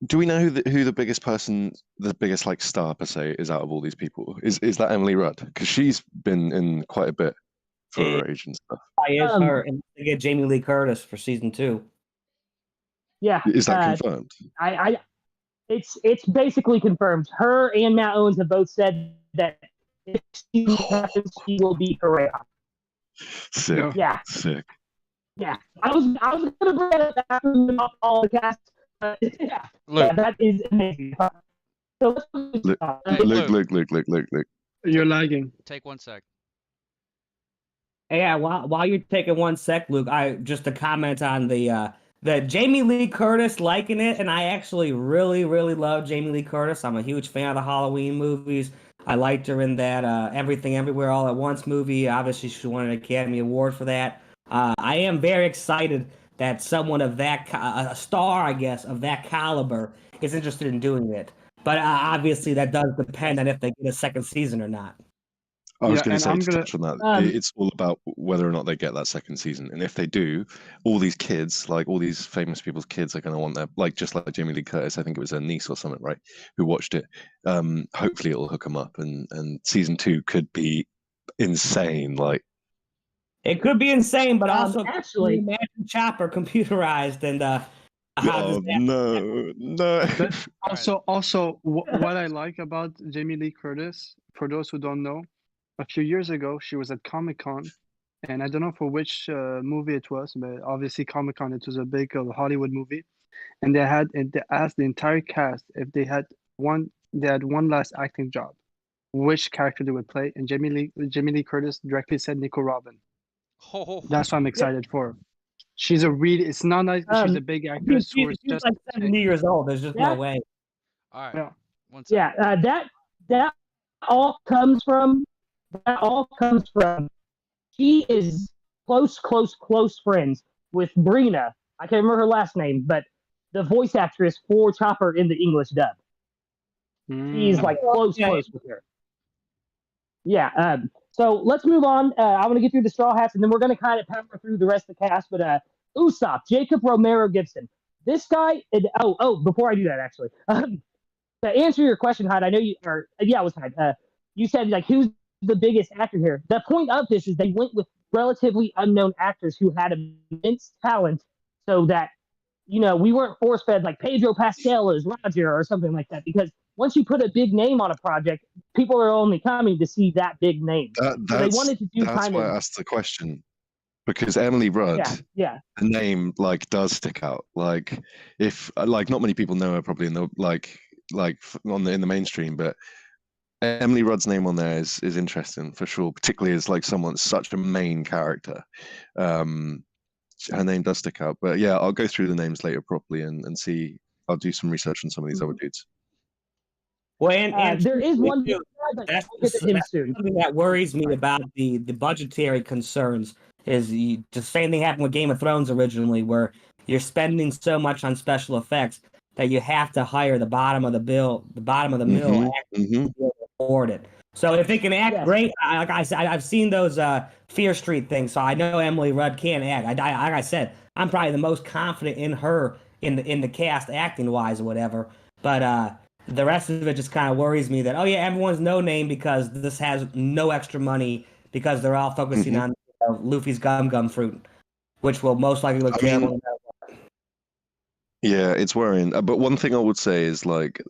do we know who the biggest person, the biggest like star per se, is out of all these people? Is that Emily Rudd? Because she's been in quite a bit for her age and stuff. I is Um, her, and they get Jamie Lee Curtis for season 2. Yeah. Is that confirmed? It's basically confirmed. Her and Matt Owens have both said that if she happens, she will be Correa. Sick. Yeah. Sick. Yeah. I was gonna bring it up after we went off all the cast. Yeah. Luke, Yeah, that is amazing. So let's Hey, Look. You're lagging. take 1 sec. Yeah, while you're taking 1 sec, Luke, I just to comment on the Jamie Lee Curtis liking it, and I actually really, really love Jamie Lee Curtis. I'm a huge fan of the Halloween movies. I liked her in that Everything Everywhere All at Once movie. Obviously, she won an Academy Award for that. I am very excited that someone of that, a star, I guess, of that caliber is interested in doing it. But obviously, that does depend on if they get a second season or not. I was Yeah, going and to say I'm to gonna- touch on that. Um, It's all about whether or not they get that second season, and if they do, all these kids, like all these famous people's kids, are going to want their just like Jamie Lee Curtis. I think it was her niece or something, right? Who watched it. Hopefully, it'll hook them up, and season 2 could be insane. Like It could be insane, but also actually, imagine Chopper computerized and how does oh that no. Also, what I like about Jamie Lee Curtis, for those who don't know, a few years ago she was at Comic-Con, and I don't know for which movie it was, but obviously Comic-Con, it was a big Hollywood movie, and they asked the entire cast if they had one last acting job, which character they would play, and Jamie Lee Curtis directly said Nico Robin. Oh, That's what I'm excited for. She's it's not like she's a big actress who is she's just like 70 years old. There's just no Yeah. way. all right. Yeah. 1 sec. yeah, that all comes from she is close friends with Brina. I can't remember her last name, but the voice actress for Chopper in the English dub. He's like close with her. Yeah. So let's move on. I want to get through the Straw Hats, and then we're going to kind of power through the rest of the cast. But Usopp, Jacob Romero Gibson. This guy. Before I do that, actually, to answer your question, Hyde, I know you. It was Hyde. You said like who's the biggest actor here. The point of this is they went with relatively unknown actors who had immense talent, so that we weren't force fed like Pedro Pascal as Roger or something like that, because once you put a big name on a project, people are only coming to see that big name. So they wanted to do that's why I asked the question, because Emily Rudd, the name does stick out. Like if not many people know her probably in the in the mainstream, but Emily Rudd's name on there is interesting for sure, particularly as like someone such a main character. Her name does stick out, but yeah, I'll go through the names later properly and see. I'll do some research on some of these other dudes. Well, and there is one. That's him soon. something that worries me about the budgetary concerns. Is the same thing happened with Game of Thrones originally, where you're spending so much on special effects that you have to hire the bottom of the mill actors to be able to afford it. So if they can act great, like I said, I've seen those Fear Street things, so I know Emily Rudd can act. Like I said, I'm probably the most confident in her in the cast acting wise or whatever. But the rest of it just kind of worries me that everyone's no name because this has no extra money because they're all focusing on Luffy's gum fruit, which will most likely look terrible. Yeah, it's worrying. But one thing I would say is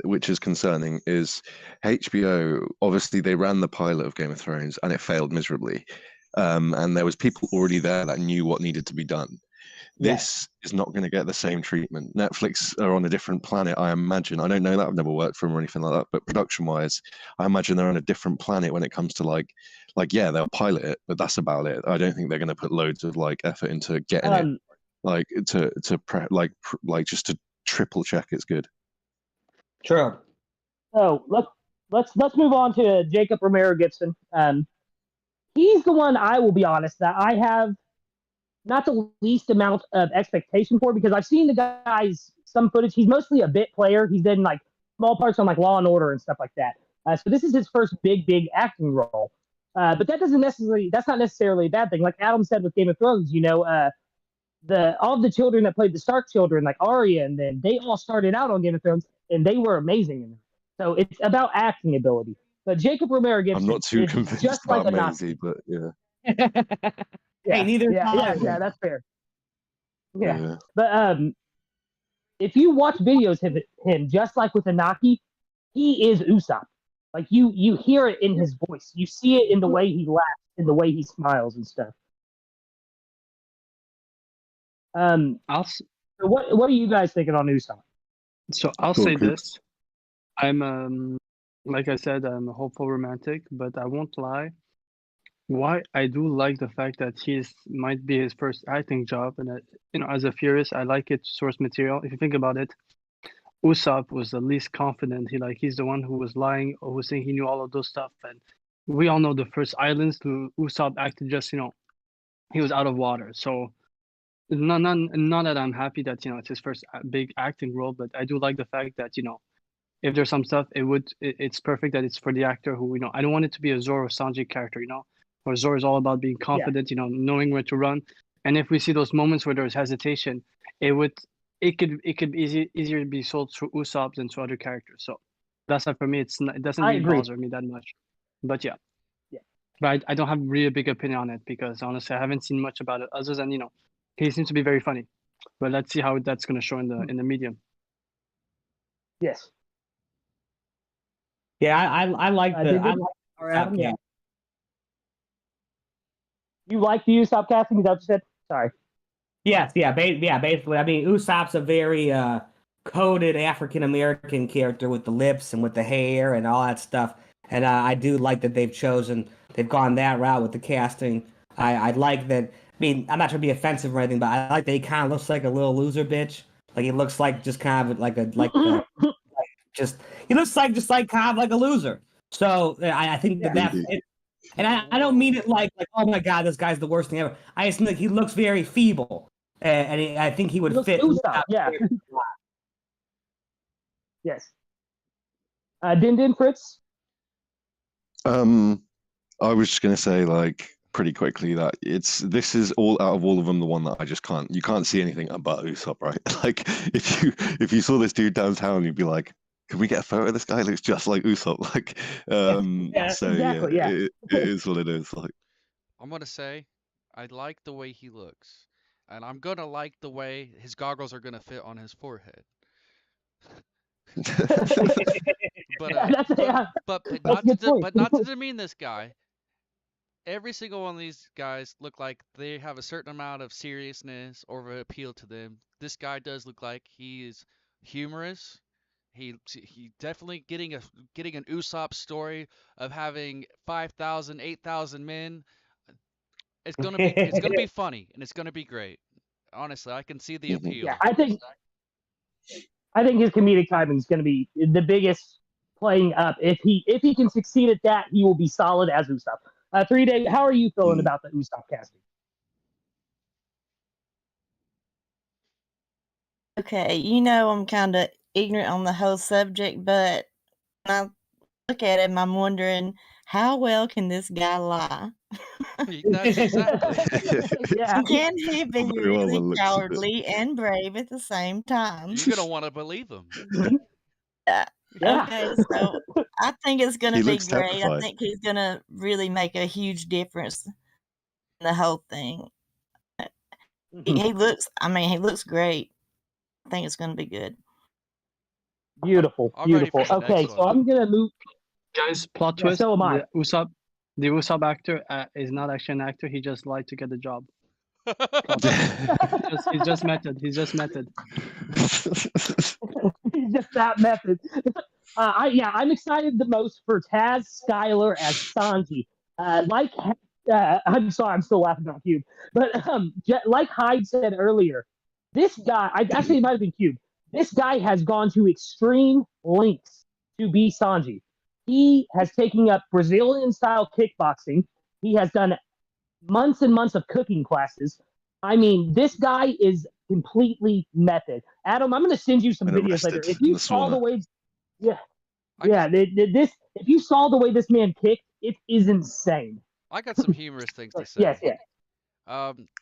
which is concerning, is HBO, obviously they ran the pilot of Game of Thrones and it failed miserably. And there was people already there that knew what needed to be done. This is not going to get the same treatment. Netflix are on a different planet, I imagine. I don't know that. I've never worked for them or anything like that. But production-wise, I imagine they're on a different planet when it comes to they'll pilot it, but that's about it. I don't think they're going to put loads of effort into getting it just to triple check it's good. True. So let's move on to Jacob Romero Gibson. He's the one, I will be honest, that I have not the least amount of expectation for, because I've seen the guy's some footage. He's mostly a bit player. He's in like small parts on like Law and Order and stuff like that. So this is his first big acting role. But that's not necessarily a bad thing. Like Adam said with Game of Thrones, all of the children that played the Stark children, like Arya, and then they all started out on Game of Thrones, and they were amazing in it. So it's about acting ability. But Jacob Romero Gibson, I'm not too is convinced just like about a Maisie, but yeah. Hey, neither yeah, that's fair. Yeah. But if you watch videos of him, just like with Anaki, he is Usopp. Like you hear it in his voice, you see it in the way he laughs, in the way he smiles and stuff. So what are you guys thinking on Usopp? So I'll Cool, say cool. this. I'm like I said, I'm a hopeful romantic, but I won't lie. Why I do like the fact that might be his first acting job, and as a Furious, I like it source material. If you think about it, Usopp was the least confident. He's the one who was lying or was saying he knew all of those stuff, and we all know the first islands to Usopp acted just he was out of water. So not that I'm happy that it's his first big acting role, but I do like the fact that if there's some stuff, it's perfect that it's for the actor who I don't want it to be a Zoro Sanji character, where Zoro is all about being confident, knowing where to run. And if we see those moments where there's hesitation, it could be easier to be sold through Usopp than to other characters. So that's why for me, it doesn't really bother me that much. But yeah. But I don't have really a big opinion on it because honestly, I haven't seen much about it other than he seems to be very funny. But let's see how that's going to show in the medium. Yes. Yeah, I like the. I like Adam, yeah. You like the Usopp casting? Is that what you said? Sorry. Yes, basically. I mean, Usopp's a very coded African American character with the lips and with the hair and all that stuff. And I do like that they've gone that route with the casting. I like that. I mean, I'm not trying to be offensive or anything, but I like that he kind of looks like a little loser bitch. Like he looks like just kind of he looks like kind of like a loser. So I think that's it. And I don't mean it like oh my god, this guy's the worst thing ever. I just think he looks very feeble, and I think he would fit. Usopp, yeah. Yes. Din Fritz. I was just gonna say pretty quickly that this is all out of all of them the one that I just can't. You can't see anything about Usopp, right? Like if you saw this dude downtown, you'd be like, can we get a photo of this guy? He looks just like Usopp. Like, so exactly, yeah. It is what it is. Like, I'm gonna say, I like the way he looks, and I'm gonna like the way his goggles are gonna fit on his forehead. But not to demean this guy. Every single one of these guys look like they have a certain amount of seriousness or appeal to them. This guy does look like he is humorous. He definitely getting an Usopp story of having 5,000, 8,000 men. It's gonna be funny and it's gonna be great. Honestly, I can see the appeal. Yeah, I think his comedic timing is gonna be the biggest playing up. If he can succeed at that, he will be solid as Usopp. 3 Day, how are you feeling about the Usopp casting? Okay, I'm kind of ignorant on the whole subject, but when I look at him, I'm wondering how well can this guy lie? That's exactly. Yeah. Can he be Very well really looks cowardly and brave at the same time? You're gonna want to believe him. Yeah. Okay, so I think it's gonna He be looks great. I terrified. think he's gonna really make a huge difference in the whole thing. He looks great. I think it's gonna be good. Beautiful. I'm ready for the Okay, next so one. I'm gonna move. Guys, plot Yeah, twist. so am I. The Usopp actor is not actually an actor. He just lied to get the job. He's just method. He's just method. He's just that method. I'm excited the most for Taz Skylar as Sanji. I'm sorry, I'm still laughing about Cube, but like Hyde said earlier, this guy, actually it might have been Cube. This guy has gone to extreme lengths to be Sanji. He has taken up Brazilian-style kickboxing. He has done months and months of cooking classes. I mean, this guy is completely method. Adam, I'm going to send you some And videos later. arrested If you in the saw the sauna. way, yeah, I yeah, this if you saw the way this man kicked, it is insane. I got some humorous things to say. Yes, yes,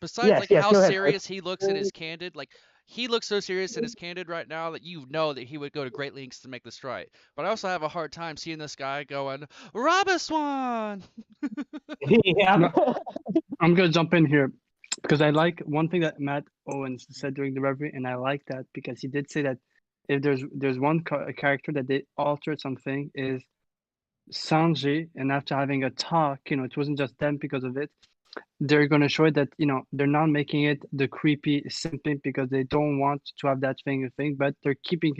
Besides yes, like yes. how Go ahead. serious he looks in his candid, like he looks so serious in his candid right now that you know that he would go to great lengths to make this right. But I also have a hard time seeing this guy going, "Rob a Swan." Yeah. No, I'm gonna jump in here because I like one thing that Matt Owens said during the review, and I like that because he did say that if there's one character that they altered something is Sanji, and after having a talk, it wasn't just them because of it. They're gonna show it that they're not making it the creepy simply because they don't want to have that thing, but they're keeping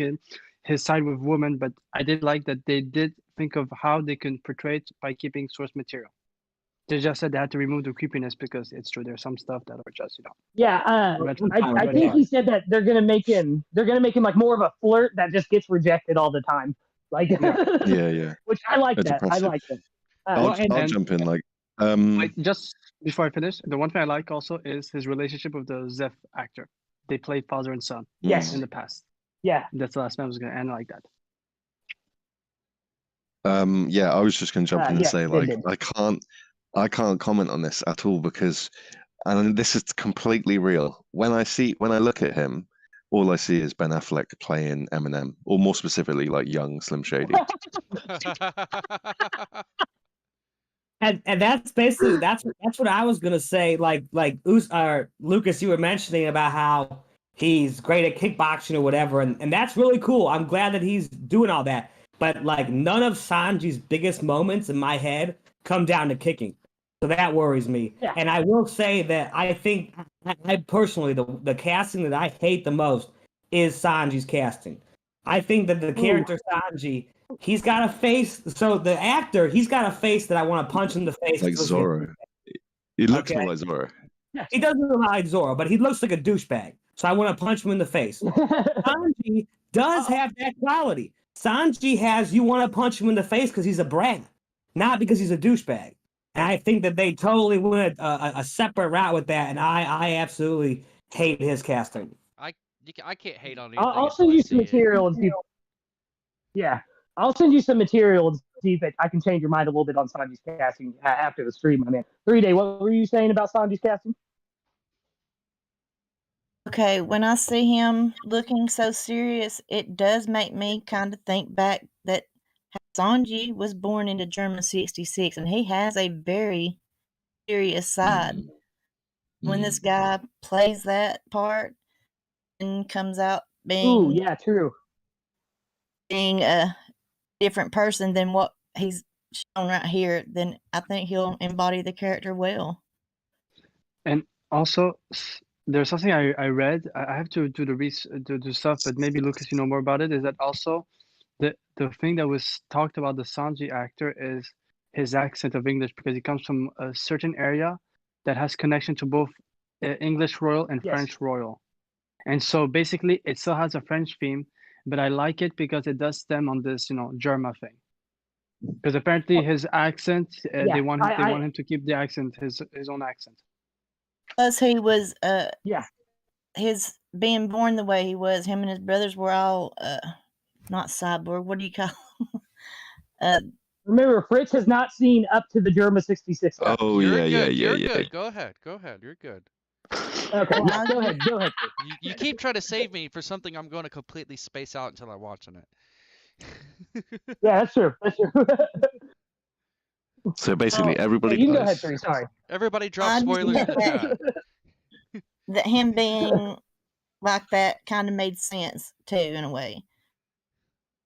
his side with women. But I did like that they did think of how they can portray it by keeping source material. They just said they had to remove the creepiness because it's true. There's some stuff that are just Yeah, red I flag. think he said that they're gonna make him like more of a flirt that just gets rejected all the time. Like, Yeah. which I like That's that. I impressive. like that. I'll jump in. Like, Wait, just before I finish, the one thing I like also is his relationship with the Zeph actor. They played father and son Yes. in the past. Yeah. That's the last time I was gonna end like that. Yeah, I was just gonna jump in and yeah, say, they like, did. I can't comment on this at all because, and this is completely real. When I look at him, all I see is Ben Affleck playing Eminem, or more specifically, like young Slim Shady. And that's basically that's what I was gonna say. Like Lucas, you were mentioning about how he's great at kickboxing or whatever, and that's really cool. I'm glad that he's doing all that. But like none of Sanji's biggest moments in my head come down to kicking. So that worries me. Yeah. And I will say that I think I personally the casting that I hate the most is Sanji's casting. I think that the character Sanji, he's got a face. So the actor, he's got a face that I want to punch him in the face. Like Zorro. He looks more like Zorro. He doesn't look like Zorro, but he looks like a douchebag. So I want to punch him in the face. Sanji does have that quality. Sanji has you want to punch him in the face because he's a brat, not because he's a douchebag. And I think that they totally went a separate route with that, and I absolutely hate his casting. I can't hate on anything. I'll send you some material and see. Yeah, I'll send you some material and see if I can change your mind a little bit on Sanji's casting after the stream, my man. 3-Day, what were you saying about Sanji's casting? Okay, when I see him looking so serious, it does make me kind of think back that Sanji was born into German 66, and he has a very serious side. When this guy plays that part and comes out Ooh, yeah, true. being a different person than what he's shown right here, then I think he'll embody the character well. And also, there's something I read. I have to do the stuff, but maybe Lucas, you know more about it. Is that also the thing that was talked about the Sanji actor is his accent of English because he comes from a certain area that has connection to both English Royal and French Royal, and so basically it still has a French theme, but I like it because it does stem on this Germa thing. Because apparently his accent, they want him to keep the accent, his own accent. Plus, he was his being born the way he was. Him and his brothers were all not cyborg. What do you call them? Remember, Fritz has not seen up to the Germa 66. Oh, You're yeah. good. Go ahead. You're good. Okay, go ahead. You keep trying to save me for something I'm going to completely space out until I'm watching it. Yeah, that's true. So basically, everybody. You can go ahead, Tree. Sorry. Everybody drop spoilers in the chat. That him being like that kind of made sense too, in a way.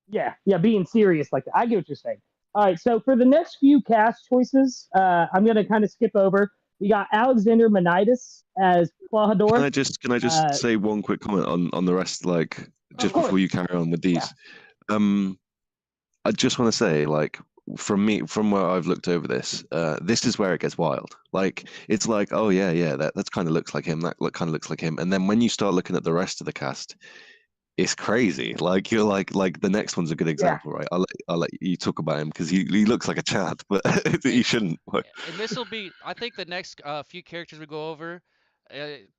Yeah, being serious like that. I get what you're saying. All right, so for the next few cast choices, I'm going to kind of skip over. We got Alexander Manitis as Clawhador. Can I just say one quick comment on the rest, like just before you carry on with these? Yeah. I just want to say, like, from where I've looked over this, this is where it gets wild. Like, it's like, oh yeah, that kind of looks like him. That kind of looks like him. And then when you start looking at the rest of the cast, it's crazy. Like you're like the next one's a good example, right? I'll let you talk about him because he looks like a Chad, but he shouldn't. And this will be, I think, the next few characters we go over.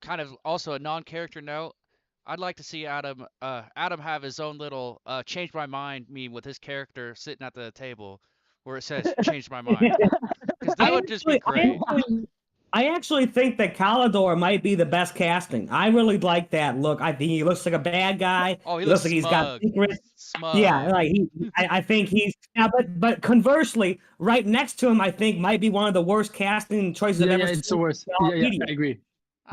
kind of also a non-character note. I'd like to see Adam have his own little change my mind meme with his character sitting at the table where it says change my mind. Because that would just be great. I actually think that Calidor might be the best casting. I really like that look. I think he looks like a bad guy. Oh, he looks looks like he's got smug. secrets. Smug. Yeah, like I think he's. Yeah, but conversely, right next to him, I think might be one of the worst casting choices I've ever seen. It's the worst. in Yeah, media. I agree.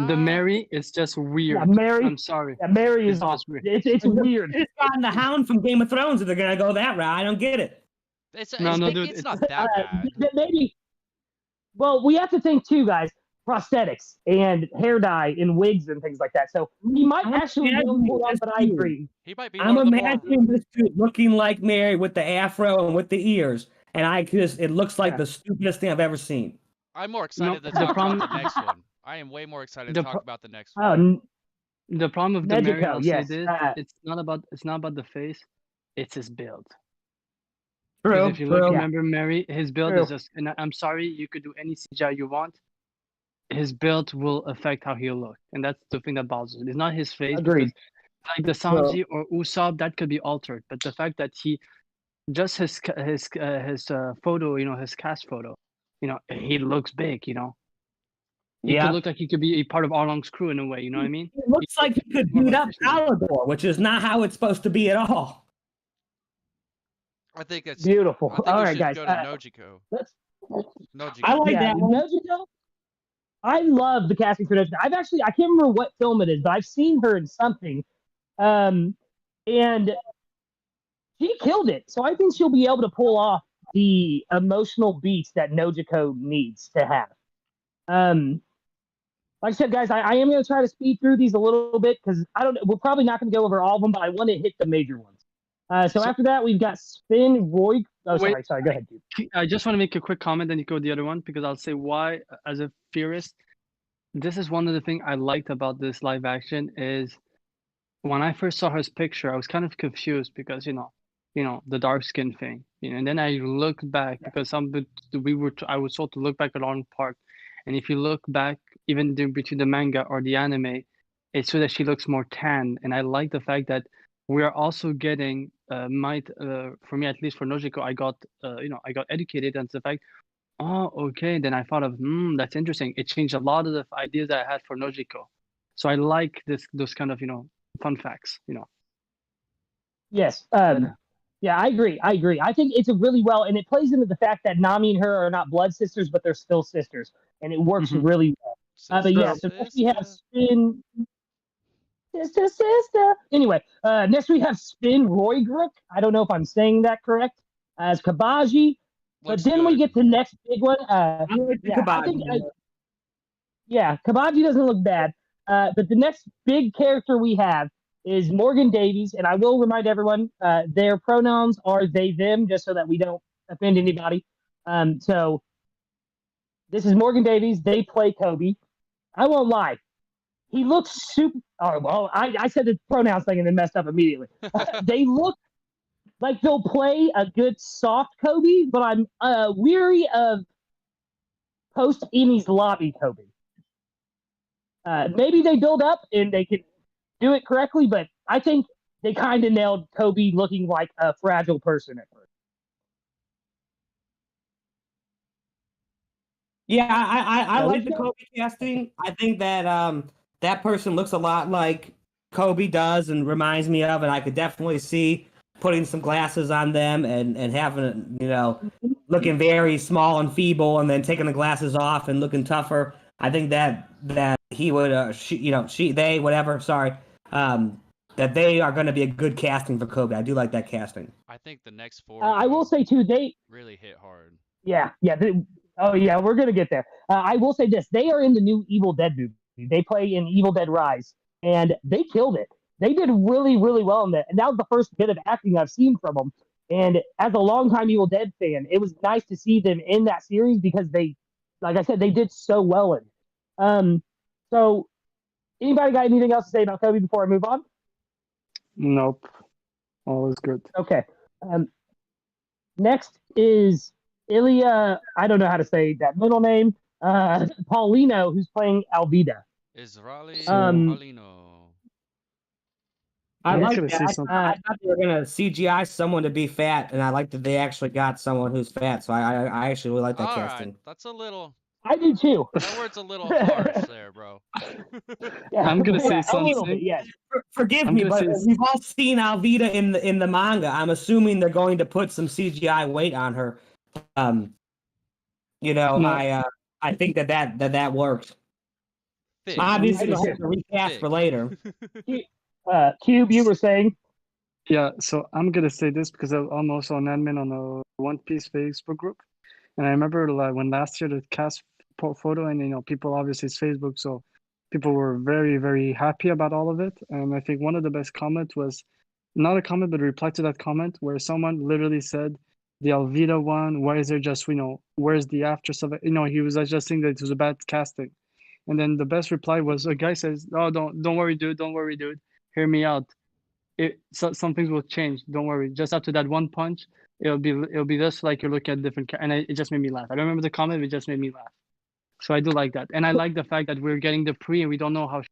The Mary is just weird. Yeah, Mary. I'm sorry. Yeah, Mary is It's off. just weird. It's weird. It's gotten the Hound from Game of Thrones if they're gonna go that route. I don't get it. It's No, dude, it's not that bad. Maybe. Well, we have to think too, guys. Prosthetics and hair dye and wigs and things like that. So he might actually be able to pull off, but I agree. He might be I'm one of the more. imagining this dude looking like Mary with the afro and with the ears, and it looks like the stupidest thing I've ever seen. I'm more excited to the talk problem- about the next one. I am way more excited to talk about the next one. Oh, The problem with the Mary, Nezuko, I'll yes, say this: it's not about the face, it's his build. True. Because if you true. remember Mary, his build True. is just. And I'm sorry, you could do any CGI you want. His build will affect how he'll look, and that's the thing that bothers me. It's not his face. Agreed. because, like the Sanji or Usopp, that could be altered, but the fact that he, just his photo, his cast photo, he looks big, He could look like he could be a part of Arlong's crew in a way, you know what I mean? It looks like he could beat up Calidor, which is not how it's supposed to be at all. I think it's beautiful. I think All we right, should guys. go to Nojiko. Nojiko. I like that one. Nojiko. I love the casting for Nojiko. I can't remember what film it is, but I've seen her in something. And she killed it. So I think she'll be able to pull off the emotional beats that Nojiko needs to have. Like I said, guys, I am going to try to speed through these a little bit because we're probably not going to go over all of them, but I want to hit the major ones. So after that, we've got Spin Roy. Oh, Wait. sorry. Go ahead, dude. I just want to make a quick comment, then you go to the other one, because I'll say why, as a theorist, this is one of the things I liked about this live action is when I first saw his picture, I was kind of confused because, the dark skin thing, and then I looked back because I was told to look back at Arlong Park. And if you look back, even between the manga or the anime, it's so that she looks more tan. And I like the fact that we are also getting, for me, at least for Nojiko, I got educated on the fact, oh, okay. Then I thought of, that's interesting. It changed a lot of the ideas that I had for Nojiko. So I like those kind of, fun facts, Yes. Yeah, I agree. I think it's a really well, and it plays into the fact that Nami and her are not blood sisters, but they're still sisters, and it works really well. But yeah, so next we have Spin. Sister. Anyway, next we have Spin Roigruk. I don't know if I'm saying that correct. As Kabaji. But then we get to the next big one. Kabaji doesn't look bad. But the next big character we have is Morgan Davies, and I will remind everyone, their pronouns are they, them, just so that we don't offend anybody. So this is Morgan Davies. They play Koby. I won't lie. He looks super. Oh, well, I said the pronouns thing and then messed up immediately. They look like they'll play a good soft Koby, but I'm weary of post Enies lobby Koby. Maybe they build up and they can do it correctly, but I think they kind of nailed Koby looking like a fragile person at first. Yeah, I like the Koby casting. I think that that person looks a lot like Koby does and reminds me of, and I could definitely see putting some glasses on them and having, looking very small and feeble, and then taking the glasses off and looking tougher. I think that he would, that they are going to be a good casting for Koby. I do like that casting. I think the next four. I will say too, they really hit hard. Yeah. We're gonna get there. I will say this: they are in the new Evil Dead movie. They play in Evil Dead Rise, and they killed it. They did really, really well in that. And that was the first bit of acting I've seen from them. And as a longtime Evil Dead fan, it was nice to see them in that series because they, like I said, they did so well in it. So, anybody got anything else to say about Koby before I move on? Nope. All is good. Okay. Next is Ilya. I don't know how to say that middle name. Paulino, who's playing Alvida. Israeli Um, Paulino. I I'm like gonna that. say I something. thought they were gonna CGI someone to be fat, and I like that they actually got someone who's fat. So I actually really like that All right, casting. that's a little. I do too. That word's a little harsh there, bro. Yeah, I'm gonna say a little something. bit, yes. Forgive I'm me, gonna but say we've all seen Alvida in the manga. I'm assuming they're going to put some CGI weight on her. You know, No. I think that works. Thick. Obviously, I we'll do have to recast for Thick. later. Cube, you were saying? Yeah, so I'm gonna say this because I'm also an admin on a One Piece Facebook group, and I remember like when last year the cast photo, and people obviously it's Facebook, so people were very very happy about all of it. And I think one of the best comment was not a comment but a reply to that comment where someone literally said the Alvida one, why is there just where's the actress of it? He was just saying that it was a bad casting, and then the best reply was a guy says, "Oh, don't worry, dude, don't worry, dude, hear me out. Some things will change. Don't worry. Just after that one punch, it'll be just like you're looking at different. And it just made me laugh. I don't remember the comment, but it just made me laugh. So I do like that, and I like the fact that we're getting the pre, and we don't know how.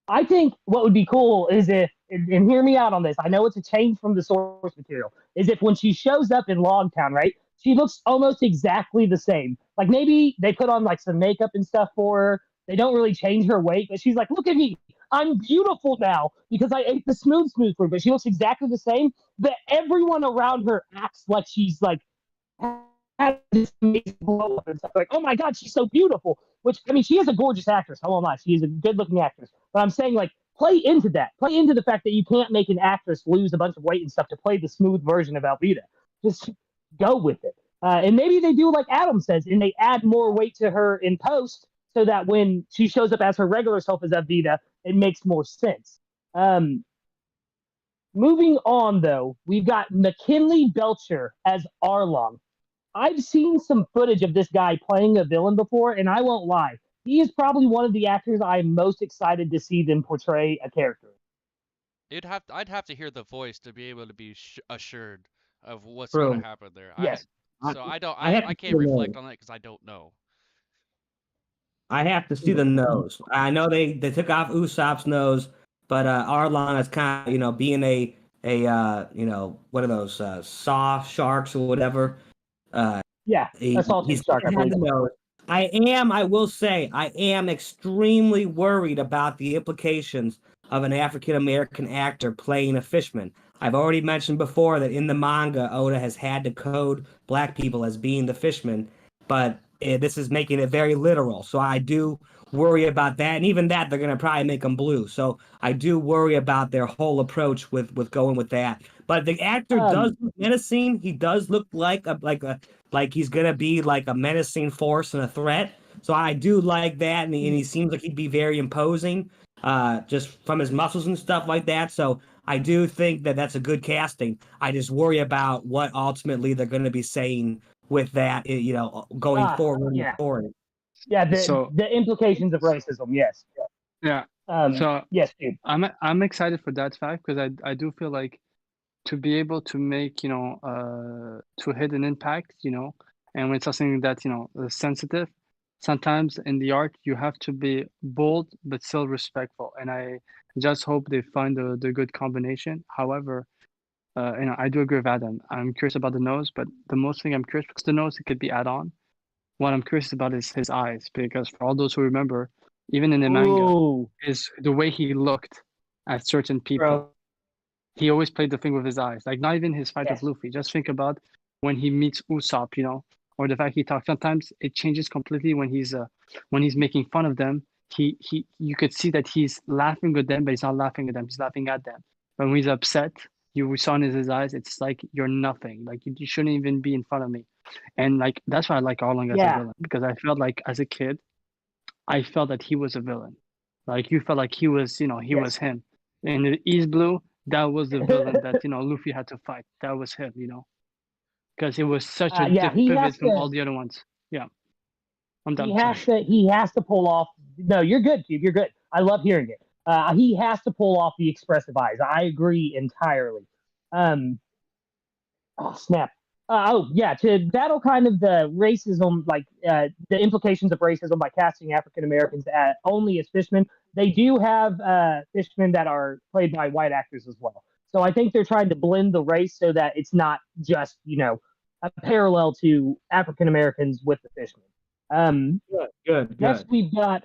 I think what would be cool is if, and hear me out on this, I know it's a change from the source material, is if when she shows up in Logtown, right, she looks almost exactly the same. Like maybe they put on like some makeup and stuff for her. They don't really change her weight, but she's like, look at me. I'm beautiful now because I ate the smooth fruit, but she looks exactly the same. But everyone around her acts like she's like had this amazing glow up and stuff. Like, oh my God, she's so beautiful. Which, I mean, she is a gorgeous actress. I won't lie. She is a good looking actress. But I'm saying, like, play into that. Play into the fact that you can't make an actress lose a bunch of weight and stuff to play the smooth version of Alvida. Just go with it. And maybe they do like Adam says, and they add more weight to her in post so that when she shows up as her regular self as Alvida, it makes more sense. Moving on, though, we've got McKinley Belcher as Arlong. I've seen some footage of this guy playing a villain before, and I won't lie. He is probably one of the actors I'm most excited to see them portray a character. I'd have to hear the voice to be able to be assured of what's True. going to happen there. Yes. I can't reflect on that because I don't know. I have to see the nose. I know they took off Usopp's nose, but Arlong is kind of being a what are those saw sharks or whatever. Yeah, that's all he's shark. I will say I am extremely worried about the implications of an African American actor playing a fishman. I've already mentioned before that in the manga, Oda has had to code black people as being the fishmen, but this is making it very literal. So I do worry about that, and even that they're gonna probably make them blue. So I do worry about their whole approach with going with that. But the actor does look menacing. He does look like he's gonna be like a menacing force and a threat. So I do like that, and he seems like he'd be very imposing, just from his muscles and stuff like that. So I do think that that's a good casting. I just worry about what ultimately they're going to be saying with that, going forward. Yeah. Forward. Yeah, the implications of racism. Yes. Yeah. So yes, dude. I'm excited for that fact because I do feel like to be able to make to hit an impact, and when it's something that's sensitive, sometimes in the art you have to be bold but still respectful, and I just hope they find the good combination. However, I do agree with Adam. I'm curious about the nose, but the most thing I'm curious because the nose it could be add-on. What I'm curious about is his eyes, because for all those who remember, even in the manga, is the way he looked at certain people. Bro. He always played the thing with his eyes, like not even his fight with Luffy. Just think about when he meets Usopp, or the fact he talks. Sometimes it changes completely when he's making fun of them. You could see that he's laughing with them, but he's not laughing at them. He's laughing at them. But when he's upset, we saw in his eyes, it's like you're nothing. Like you shouldn't even be in front of me. And like that's why I like Arlong as a villain, because I felt like as a kid, I felt that he was a villain. Like you felt like he was, was him. In the East Blue, that was the villain that Luffy had to fight. That was him, because it was such a pivot from all the other ones. Yeah, I'm done. He has to pull off. No, you're good, Cube. You're good. I love hearing it. He has to pull off the expressive eyes. I agree entirely. Oh snap! Oh yeah, to battle kind of the racism, like the implications of racism by casting African Americans only as fishmen. They do have fishmen that are played by white actors as well. So I think they're trying to blend the race so that it's not just a parallel to African Americans with the fishmen. Good. Next we've got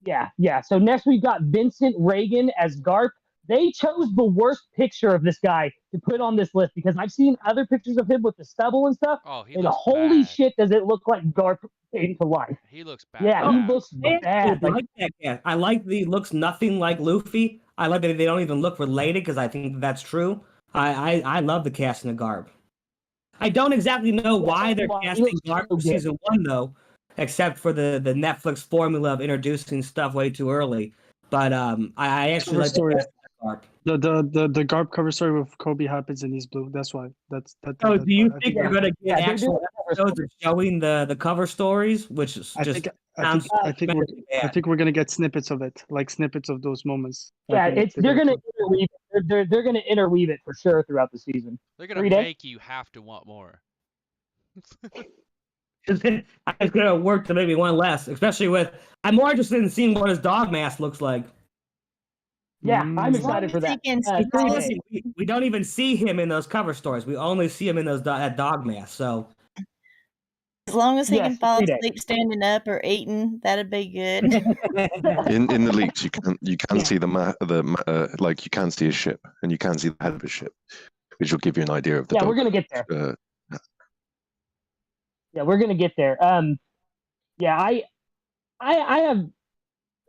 yeah. So next we've got Vincent Reagan as Garp. They chose the worst picture of this guy to put on this list because I've seen other pictures of him with the stubble and stuff, Oh, he and looks holy bad. shit, does it look like Garp came to life? He looks bad. Yeah, he looks I bad. like that cat. I like that he looks nothing like Luffy. I like that they don't even look related because I think that's true. I love the casting of Garp. I don't exactly know why they're He casting looks Garp so for good. season 1 though, except for the Netflix formula of introducing stuff way too early. But I actually Cover like the story. casting of Garp. The Garp cover story with Kobe happens and he's blue. That's why. So do you I think that- we're gonna get Yeah, they're actual doing episodes of showing the cover stories, which is I just think sounds I think we're bad. gonna get snippets of it, like snippets of those moments. I Yeah, think they're gonna do. interweave it. They're gonna interweave it for sure throughout the season. They're gonna 3 days? make you have to want more. It's gonna work to maybe one less, especially with. I'm more interested in seeing what his dog mask looks like. Yeah, I'm Mm. excited for As long that. as he can 3 smile, days. We don't even see him in those cover stories. We only see him in those that dog mask. So as long as he Yes, can fall 3 days. asleep standing up or eating, that'd be good. In the leaks, you can see like you can see a ship and you can see the head of a ship, which will give you an idea of the. Yeah, dog. we're gonna get there. Yeah, we're gonna get there. Yeah, I have.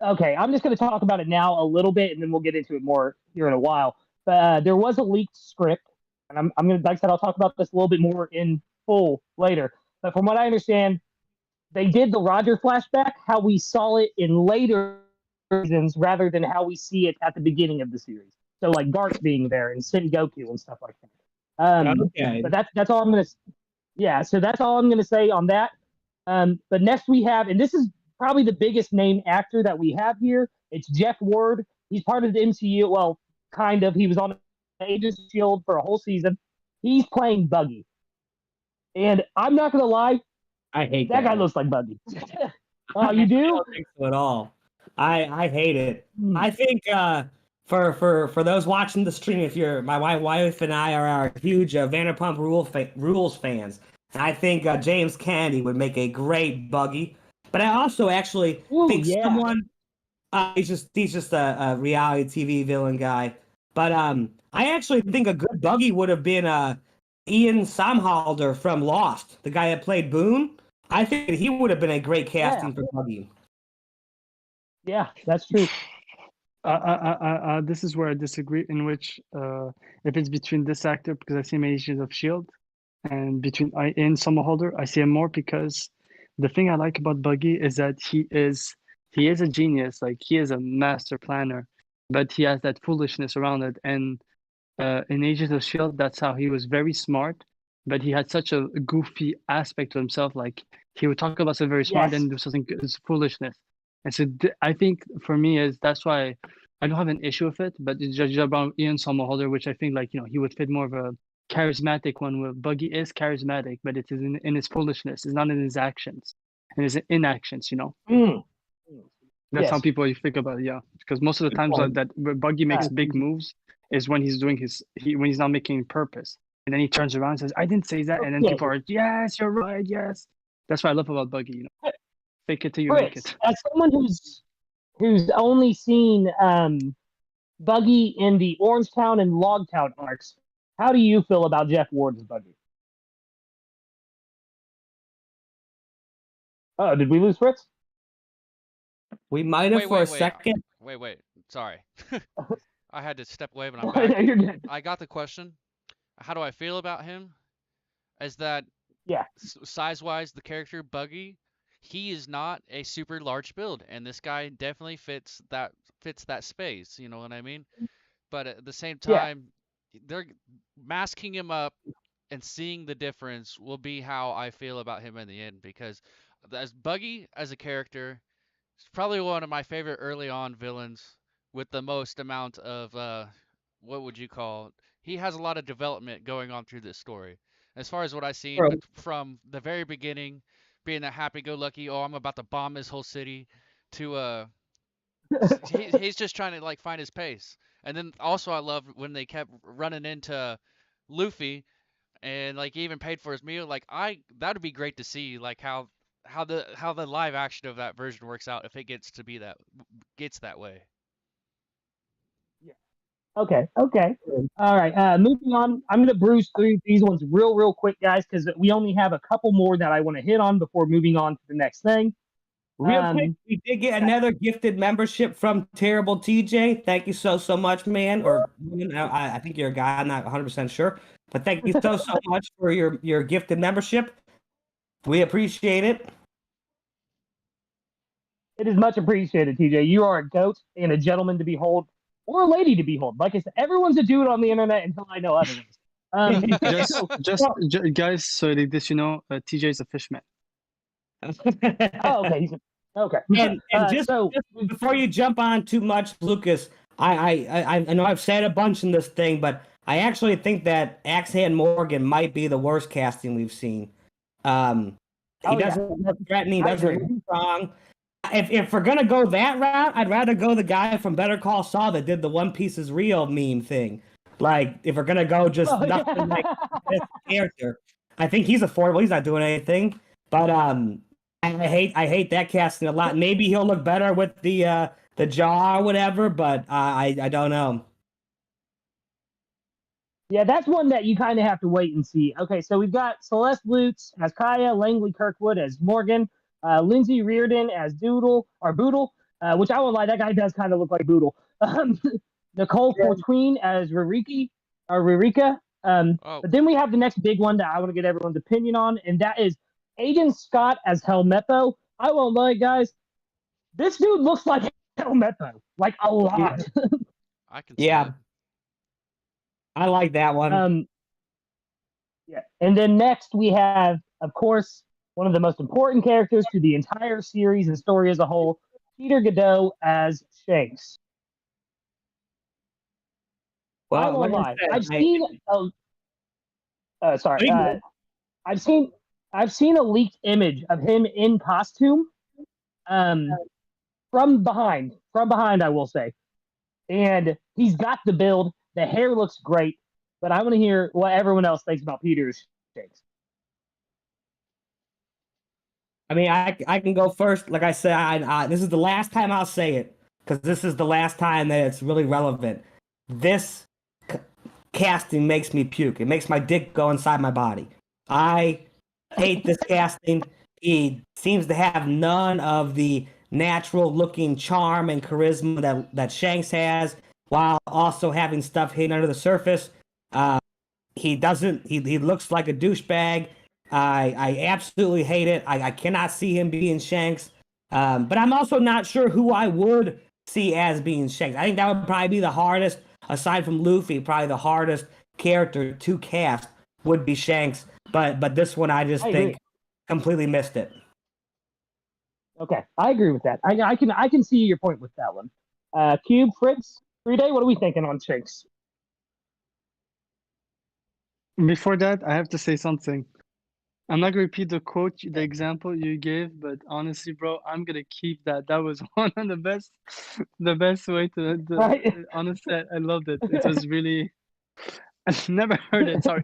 Okay, I'm just gonna talk about it now a little bit, and then we'll get into it more here in a while. But there was a leaked script, and I'm gonna, like I said, I'll talk about this a little bit more in full later. But from what I understand, they did the Roger flashback, how we saw it in later seasons, rather than how we see it at the beginning of the series. So like Garp being there and Sen Goku and stuff like that. okay. But that's all I'm gonna. Yeah, so that's all I'm gonna say on that. But next we have, and this is probably the biggest name actor that we have here. It's Jeff Ward. He's part of the MCU. Well, kind of. He was on Agents of S.H.I.E.L.D. for a whole season. He's playing Buggy. And I'm not going to lie, I hate that guy looks like Buggy. Oh, you I do? don't think so at all. I hate it. Hmm. I think for those watching the stream, if you're my wife and I are huge Vanderpump Rules fans, and I think James Kennedy would make a great Buggy. But I also actually Ooh, think yeah. someone he's just a reality TV villain guy. But I actually think a good Buggy would have been Ian Somerhalder from Lost, the guy that played Boone. I think he would have been a great casting for Buggy. Yeah, that's true. This is where I disagree. In which, if it's between this actor, because I see him in Agents of S.H.I.E.L.D., and between Ian Somerhalder, I see him more because the thing I like about Buggy is that he is a genius. Like, he is a master planner, but he has that foolishness around it. And in Agents of S.H.I.E.L.D., that's how he was very smart, but he had such a goofy aspect to himself. Like, he would talk about something very smart Yes. and do something it's foolishness. And so I think for me that's why I don't have an issue with it. But it's just about Ian Somerhalder, which I think, like, he would fit more of a charismatic one. Where Buggy is charismatic, but it is in his foolishness. It's not in his actions, and his inactions. Mm. That's how Yes. people think about it. Yeah, because most of the times point. that where Buggy makes big moves is when he's doing when he's not making purpose, and then he turns around and says, "I didn't say that," and then Yeah. people are, "Yes, you're right. Yes." That's what I love about Buggy. Fake it till you make Fritz, it. as someone who's only seen Buggy in the Orangetown and Logtown arcs, how do you feel about Jeff Ward's Buggy? Oh, did we lose Fritz? We might have Wait, for wait, a wait. second. Wait. Sorry. I had to step away, but I'm No, back. you're good. I got the question. How do I feel about him? Is that Yeah. size-wise, the character Buggy, he is not a super large build, and this guy definitely fits that space. You know what I mean? But at the same Yeah. time, they're masking him up, and seeing the difference will be how I feel about him in the end. Because as Buggy as a character, it's probably one of my favorite early on villains with the most amount of what would you call? He has a lot of development going on through this story. As far as what I seen, True. but from the very beginning, being that happy-go-lucky, oh, I'm about to bomb this whole city, to he's just trying to like find his pace. And then also I love when they kept running into Luffy and like he even paid for his meal. Like that would be great to see like how the live action of that version works out if it gets to be gets that way. Okay. All right. Moving on. I'm gonna breeze through these ones real quick, guys, because we only have a couple more that I want to hit on before moving on to the next thing. Real quick, we did get another gifted membership from Terrible TJ. Thank you so much, man. Or woman, I think you're a guy. I'm not 100% sure, but thank you so much for your gifted membership. We appreciate it. It is much appreciated, TJ. You are a goat and a gentleman to behold, or a lady to behold. Like I said, everyone's a dude on the internet until I know otherwise. Guys, so this TJ is a fishman. Oh, okay. Okay. And just before you jump on too much, Lucas, I know I've said a bunch in this thing, but I actually think that Axe-Hand Morgan might be the worst casting we've seen. He doesn't look threatening, doesn't look strong. If we're gonna go that route, I'd rather go the guy from Better Call Saul that did the One Piece is Real meme thing. Like, if we're gonna go just nothing like this character, I think he's affordable. He's not doing anything, but I hate that casting a lot. Maybe he'll look better with the jaw or whatever, but I don't know. Yeah, that's one that you kind of have to wait and see. Okay, so we've got Celeste Lutz as Kaya, Langley Kirkwood as Morgan, Lindsay Reardon as Boodle, which I won't lie, that guy does kind of look like Boodle. Nicole Fortune as Ririka. But then we have the next big one that I want to get everyone's opinion on, and that is Aiden Scott as Helmeppo. I won't lie, guys. This dude looks like Helmeppo, like a lot. I can see it. I like that one. Yeah. And then next we have, of course, one of the most important characters to the entire series and story as a whole, Peter Godot as Shanks. Well, I won't lie. I've seen a leaked image of him in costume, from behind, I will say, and he's got the build. The hair looks great, but I want to hear what everyone else thinks about Peter's Shanks. I mean, I can go first. Like I said, this is the last time I'll say it, because this is the last time that it's really relevant. This casting makes me puke. It makes my dick go inside my body. I hate this casting. He seems to have none of the natural-looking charm and charisma that Shanks has, while also having stuff hidden under the surface. He looks like a douchebag. I absolutely hate it. I cannot see him being Shanks. But I'm also not sure who I would see as being Shanks. I think that would probably be the hardest, aside from Luffy, probably the hardest character to cast would be Shanks. But this one I think completely missed it. Okay, I agree with that. I can see your point with that one. Cube, Fritz, 3-Day, what are we thinking on Shanks? Before that, I have to say something. I'm not gonna repeat the quote, the example you gave, but honestly, bro, I'm gonna keep that. That was one of the best way to. Right. Honestly, I loved it. It was really. I never heard it. Sorry,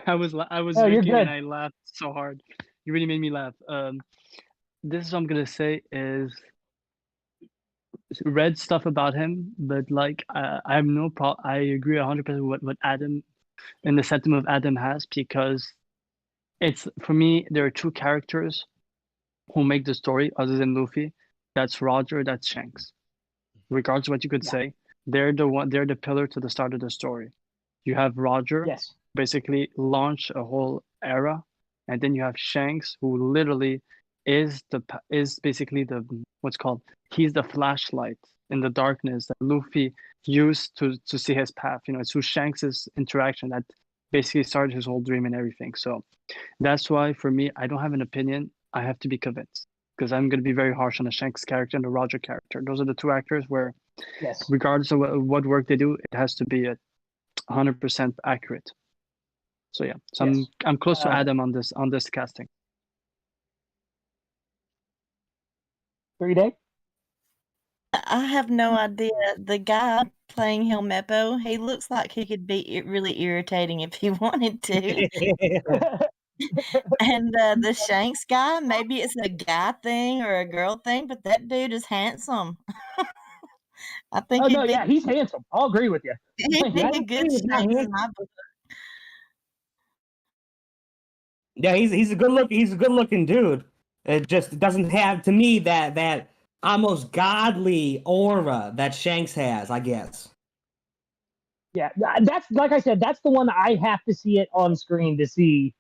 I was drinking and I laughed so hard. You really made me laugh. This is what I'm gonna say is. Read stuff about him, but like I have no problem. I agree 100% with what Adam and the sentiment of Adam has, because it's, for me, there are two characters who make the story other than Luffy. That's Roger, that's Shanks. Regardless of what you could say, they're the pillar to the start of the story. You have Roger, basically launch a whole era, and then you have Shanks, who literally is basically the he's the flashlight in the darkness that Luffy used to see his path. It's through Shanks's interaction that basically started his whole dream and everything. So that's why, for me, I don't have an opinion. I have to be convinced, because I'm going to be very harsh on the Shanks character and the Roger character. Those are the two actors where, regardless of what work they do, it has to be 100% accurate. So yeah, so Yes. I'm close to Uh, Adam on this casting. 3-Day? I have no idea. The guy playing Helmeppo, he looks like he could be really irritating if he wanted to. And the Shanks guy, maybe it's a guy thing or a girl thing, but that dude is handsome. I think Oh he'd no, be yeah, he's handsome. I'll agree with you. he'd be a good He's not Shanks in handsome. my book. Yeah, he's a good looking dude. It just doesn't have to me that almost godly aura that Shanks has, I guess. Yeah, that's like I said, that's the one I have to see it on screen to see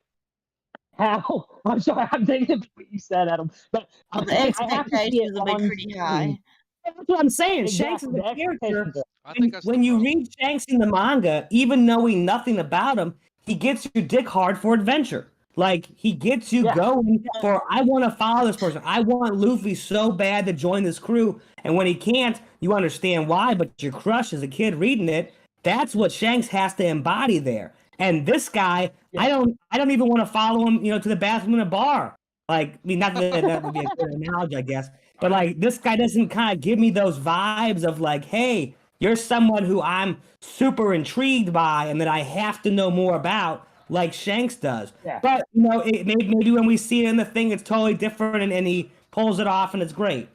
how. I'm sorry, I'm thinking of what you said, Adam, but The I have to see it expectations will be on pretty screen. high. That's what I'm saying. Shanks is Exactly, a the character. expectations are. I think that's When the you problem. read Shanks in the manga, even knowing nothing about him, he gets you dick hard for adventure. Like he gets you Yeah. going for I want to follow this person. I want Luffy so bad to join this crew. And when he can't, you understand why, but your crush as a kid reading it, that's what Shanks has to embody there. And this guy, Yeah. I don't even want to follow him, to the bathroom in a bar. Like, I mean, not that that would be a good analogy, I guess. But like this guy doesn't kind of give me those vibes of like, hey, you're someone who I'm super intrigued by and that I have to know more about, like Shanks does. Yeah. But maybe when we see it in the thing, it's totally different, and he pulls it off, and it's great.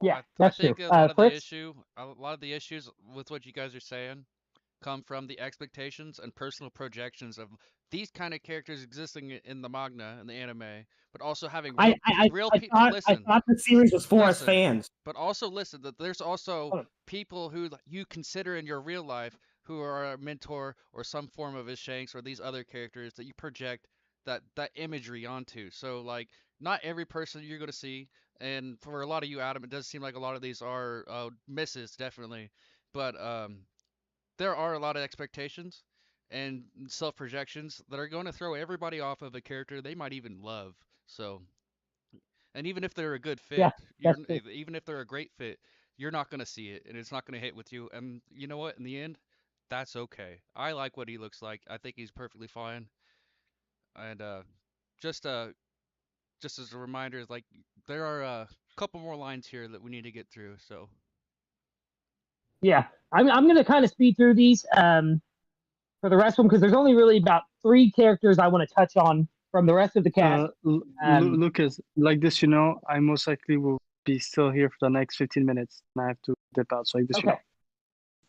Yeah, I that's think true. a lot of Fritz? the issues with what you guys are saying come from the expectations and personal projections of these kind of characters existing in the manga and the anime, but also having real people. I Listen, thought the series was for us listen, fans. but also listen that there's also Hold on. people who you consider in your real life who are a mentor or some form of a Shanks or these other characters that you project that imagery onto. So like not every person you're going to see, and for a lot of you, Adam, it does seem like a lot of these are misses definitely, but there are a lot of expectations and self projections that are going to throw everybody off of a character they might even love. So and even if they're a good fit, Yeah, that's true. even if they're a great fit, you're not gonna see it, and it's not gonna hit with you. And you know what? In the end, that's okay. I like what he looks like. I think he's perfectly fine. And just just as a reminder, like there are a couple more lines here that we need to get through. So Yeah, I'm going to kind of speed through these for the rest of them because there's only really about 3 characters I want to touch on from the rest of the cast. Lucas, like this, I most likely will be still here for the next 15 minutes, and I have to dip out. So like this, Okay.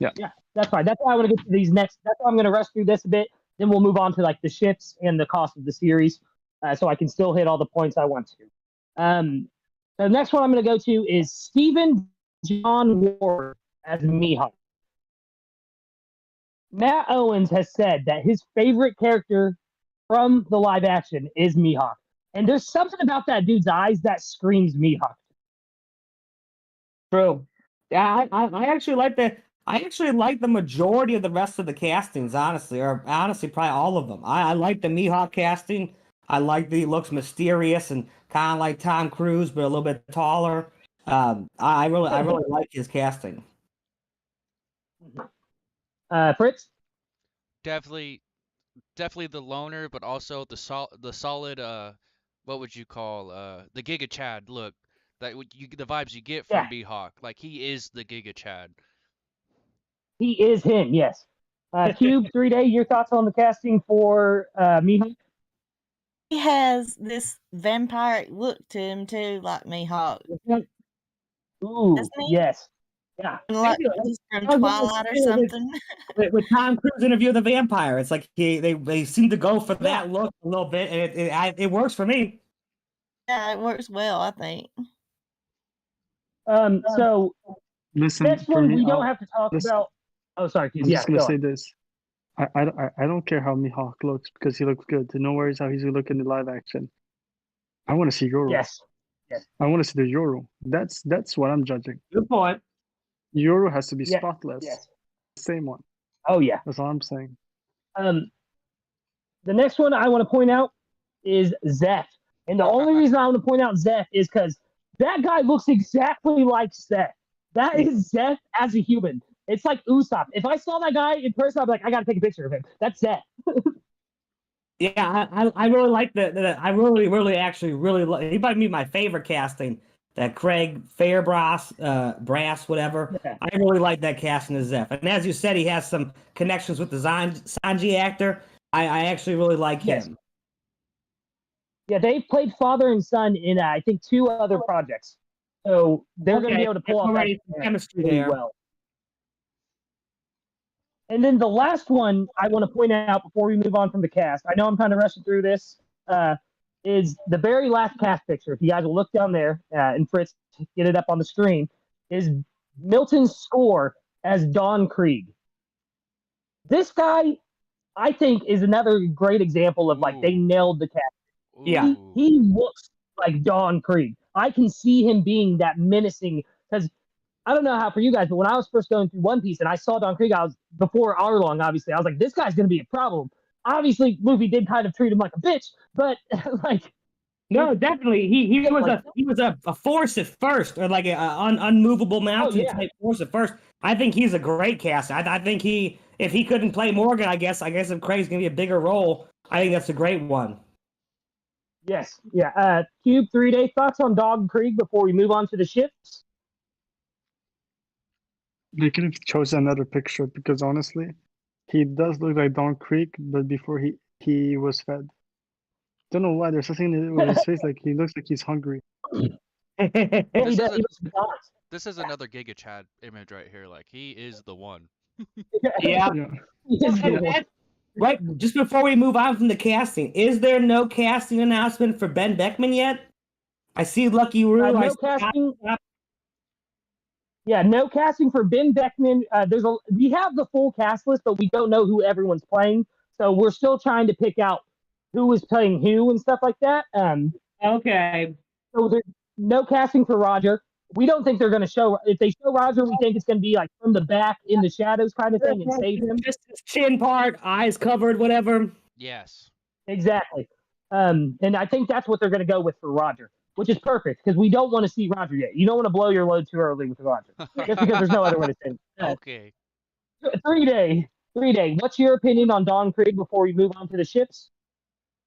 Yeah, that's fine. That's why I want to get to these next. That's why I'm going to rush through this a bit. Then we'll move on to like the ships and the cost of the series, so I can still hit all the points I want to. The next one I'm going to go to is Stephen John Ward as Mihawk. Matt Owens has said that his favorite character from the live action is Mihawk, and there's something about that dude's eyes that screams Mihawk. True. Yeah, I actually like the majority of the rest of the castings, honestly, or honestly probably all of them. I like the Mihawk casting. I like that he looks mysterious and kind of like Tom Cruise, but a little bit taller. I really like his casting. Fritz? definitely the loner, but also the solid what would you call the Giga Chad look that the vibes you get from Mihawk. Like he is the Giga Chad. He is him, yes. Cube 3-Day, your thoughts on the casting for Mihawk? He has this vampiric look to him too, like Mihawk. Ooh, yes. Yeah. Like he's from Twilight or something. With Tom Cruise Interview the Vampire, it's like they seem to go for that look a little bit, and it works for me. Yeah, it works well, I think. So listen, next one we don't have to talk about. Oh, sorry, Cube. I'm just gonna say this. I don't care how Mihawk looks because he looks good. No worries how he's gonna look in the live action. I want to see Yoru. Yes. I want to see the Yoru. That's what I'm judging. Good point. Yoru has to be spotless. Yes. Same one. Oh yeah. That's all I'm saying. The next one I want to point out is Zeph, and the only reason I want to point out Zeph is because that guy looks exactly like Seth. That is Zeph as a human. It's like Usopp. If I saw that guy in person, I'd be like, I gotta take a picture of him. That's Zeph. Yeah, I really like I really actually really like. He might be my favorite casting. That Craig Fairbrass, Brass, whatever. Yeah. I really like that casting as Zeph. And as you said, he has some connections with the Sanji actor. I actually really like Yes. him. Yeah, they've played father and son in I think 2 other projects, so they're going to be Okay, able to pull off that already some chemistry really there. well. And then the last one I want to point out before we move on from the cast, I know I'm kind of rushing through this, is the very last cast picture. If you guys will look down there, and Fritz, get it up on the screen, is Milton's score as Don Krieg. This guy, I think, is another great example of like they Ooh. nailed the cast. Yeah. Ooh. He looks like Don Krieg. I can see him being that menacing because I don't know how for you guys, but when I was first going through One Piece and I saw Don Krieg, I was before Arlong, obviously, I was like, this guy's going to be a problem. Obviously, Luffy did kind of treat him like a bitch, but like, No, definitely. He was a force at first, or like an unmovable mountain type force at first. I think he's a great cast. I think if he couldn't play Morgan, I guess if Craig's gonna be a bigger role, I think that's a great one. Yes, yeah. Cube, 3-day thoughts on Don Krieg before we move on to the ships. They could have chosen another picture because honestly, he does look like Don Krieg, but before he was fed. Don't know why. There's something with his face, like he looks like he's hungry. He This does. is He looks balanced. This is another Giga Chad image right here. Like he is the one. Yeah. Yeah. He is the one. Right. Just before we move on from the casting, is there no casting announcement for Ben Beckman yet? I see Lucky Roo. No casting. Yeah, no casting for Ben Beckman. We have the full cast list, but we don't know who everyone's playing. So we're still trying to pick out who is playing who and stuff like that. Okay. So there's no casting for Roger. We don't think they're going to show. If they show Roger, we think it's going to be like from the back in the shadows kind of thing and save him. Just his chin part, eyes covered, whatever. Yes. Exactly. And I think that's what they're going to go with for Roger, which is perfect because we don't want to see Roger yet. You don't want to blow your load too early with Roger, just because there's no other way to say it. Okay. 3-day. What's your opinion on Don Krieg before we move on to the ships?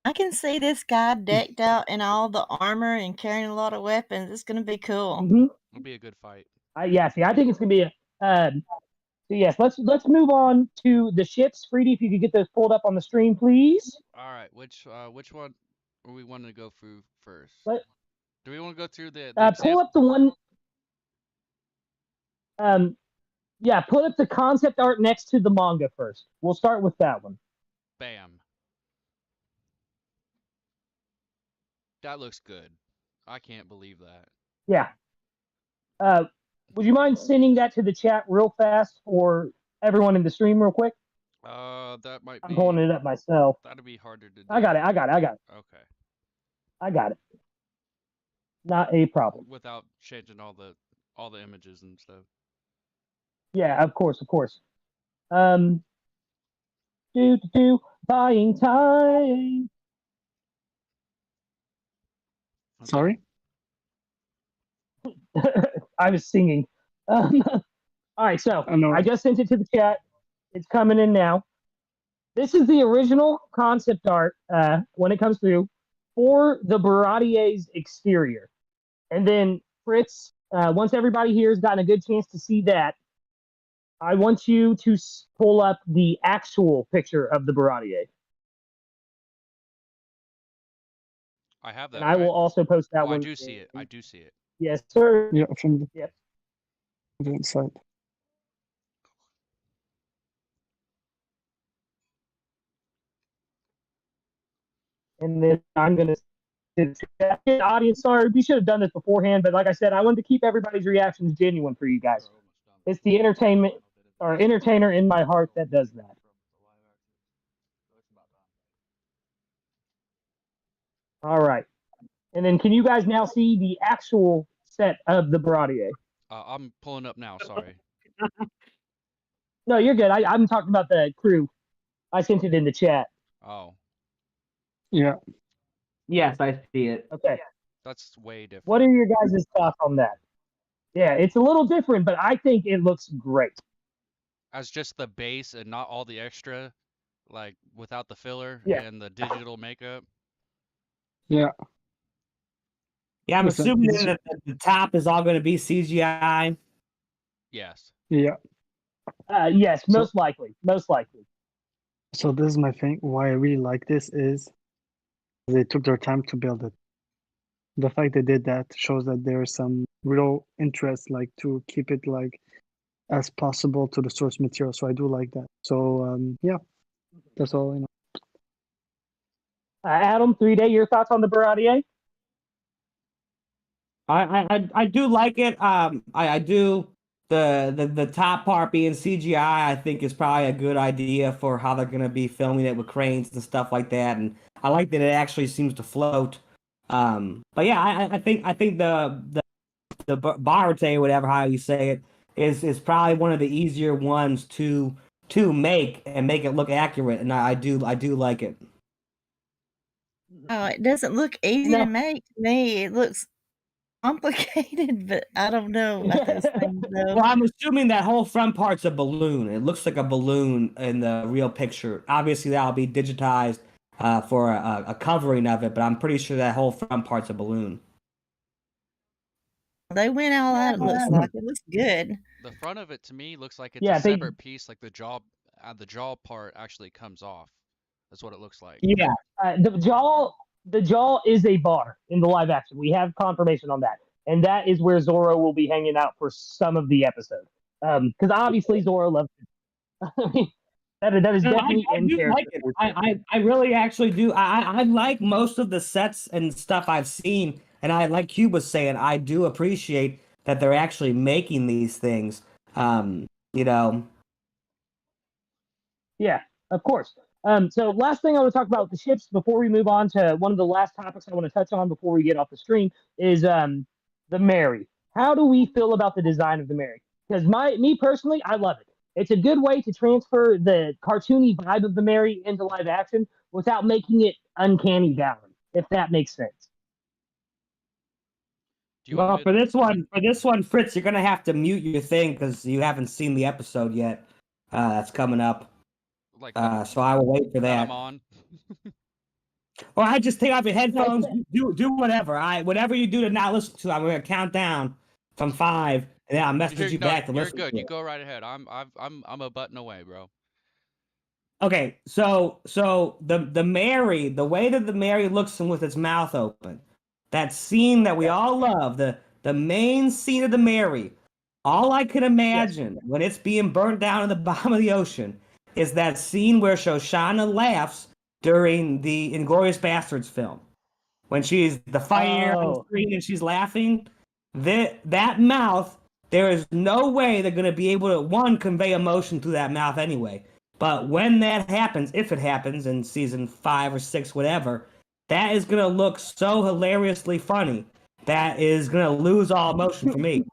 I can see this guy decked out in all the armor and carrying a lot of weapons. It's gonna be cool. Mm-hmm. It'll be a good fight. Yeah, see, I think it's gonna be a. So yes, let's move on to the ships. Freedy, if you could get those pulled up on the screen, please. All right. Which one are we wanting to go through first? What? Do we want to go through the Pull up the one. Yeah, pull up the concept art next to the manga first. We'll start with that one. Bam. That looks good. I can't believe that. Yeah. Would you mind sending that to the chat real fast for everyone in the stream real quick? That might be. I'm pulling it up myself. That'd be harder to do. I got it. Okay. I got it. Not a problem. Without changing all the images and stuff. Yeah, of course. Buying time. Sorry? I was singing. All right, so I just sent it to the chat. It's coming in now. This is the original concept art when it comes through for the Baradier's exterior. And then Fritz, once everybody here has gotten a good chance to see that, I want you to pull up the actual picture of the Baradier. I have that. And I will also post that one. I do see it. Yes, sir. Yeah, from the Yep. inside. And then I'm going to audience. Sorry, we should have done this beforehand, but like I said, I wanted to keep everybody's reactions genuine for you guys. It's the entertainer in my heart that does that. All right. And then can you guys now see the actual set of the Baradier? I'm pulling up now. Sorry. No, you're good. I'm talking about the crew. I sent it in the chat. Oh. Yeah. Yes, I see it. Okay. That's way different. What are your guys' thoughts on that? Yeah, it's a little different, but I think it looks great. As just the base and not all the extra. like without the filler Yeah. and the digital makeup. Yeah. Yeah, I'm Listen, assuming it's that the top is all going to be CGI. Yes. yeah. Yes, So- most likely. Most likely. So this is my thing. Why I really like this is they took their time to build it. The fact they did that shows that there is some real interest, like to keep it like as possible to the source material. So I do like that. So yeah, that's all I know. Adam, 3-day, your thoughts on the Baradier? I do like it. I do the top part being CGI. I think is probably a good idea for how they're gonna be filming it with cranes and stuff like that. And I like that it actually seems to float. But yeah, I think the Barate, whatever how you say it, is probably one of the easier ones to make and make it look accurate. And I do like it. Oh, it doesn't look easy No. to make to me. It looks complicated, but I don't know about those things though. Well, I'm assuming that whole front part's a balloon. It looks like a balloon in the real picture. Obviously, that'll be digitized for a covering of it, but I'm pretty sure that whole front part's a balloon. They went all out, it looks like. It looks good. The front of it to me looks like it's Yeah, a they- separate piece, like the jaw part actually comes off. That's what it looks like. Yeah, The jaw is a bar in the live action. We have confirmation on that, and that is where Zorro will be hanging out for some of the episode. Because obviously Zorro loves it. I mean, that is No, definitely I in do character. like it. I really actually do. I like most of the sets and stuff I've seen, and I like Cube was saying, I do appreciate that they're actually making these things. You know, Yeah, of course. So last thing I want to talk about with the ships before we move on to one of the last topics I want to touch on before we get off the stream is the Mary. How do we feel about the design of the Mary? Because me personally, I love it. It's a good way to transfer the cartoony vibe of the Mary into live action without making it uncanny valley, if that makes sense. Do you well, want me for this one, Fritz, you're gonna have to mute your thing because you haven't seen the episode yet. That's coming up. like So I will wait for that that. I'm on? Or I just take off your headphones. Do whatever. Whatever you do to not listen to, I'm gonna count down from 5, and then I'll message you No, back to you're listen. good. To You it. go right ahead. I'm a button away, bro. Okay, so the Mary, the way that the Mary looks with its mouth open, that scene that we all love, the main scene of the Mary, all I can imagine when it's being burnt down in the bottom of the ocean is that scene where Shoshana laughs during the Inglourious Bastards film. When she's the fire on the Oh. screen and she's laughing, that mouth, there is no way they're gonna be able to one convey emotion through that mouth anyway. But when that happens, if it happens in season 5 or 6, whatever, that is gonna look so hilariously funny. That is gonna lose all emotion for me.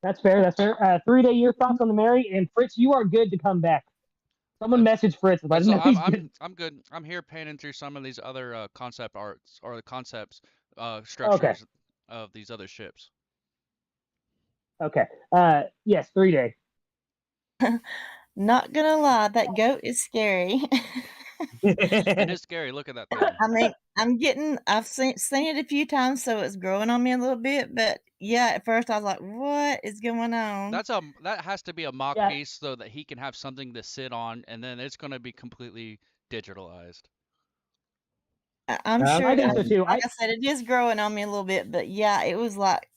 That's fair. That's fair. 3-day, your thoughts on the Mary, and Fritz, you are good to come back. Someone message Fritz. Let him So know he's good. I'm good. I'm here painting through some of these other concept arts or the concepts structures of these other ships. Okay. Yes, 3-day. Not gonna lie, that goat is scary. It is scary. Look at that thing. I mean, I've seen it a few times, so it's growing on me a little bit. But yeah, at first I was like, "What is going on?" That has to be a mock Yeah. piece so that he can have something to sit on, and then it's going to be completely digitalized. I'm sure. I think so too. Like I said, it is growing on me a little bit, but yeah, it was like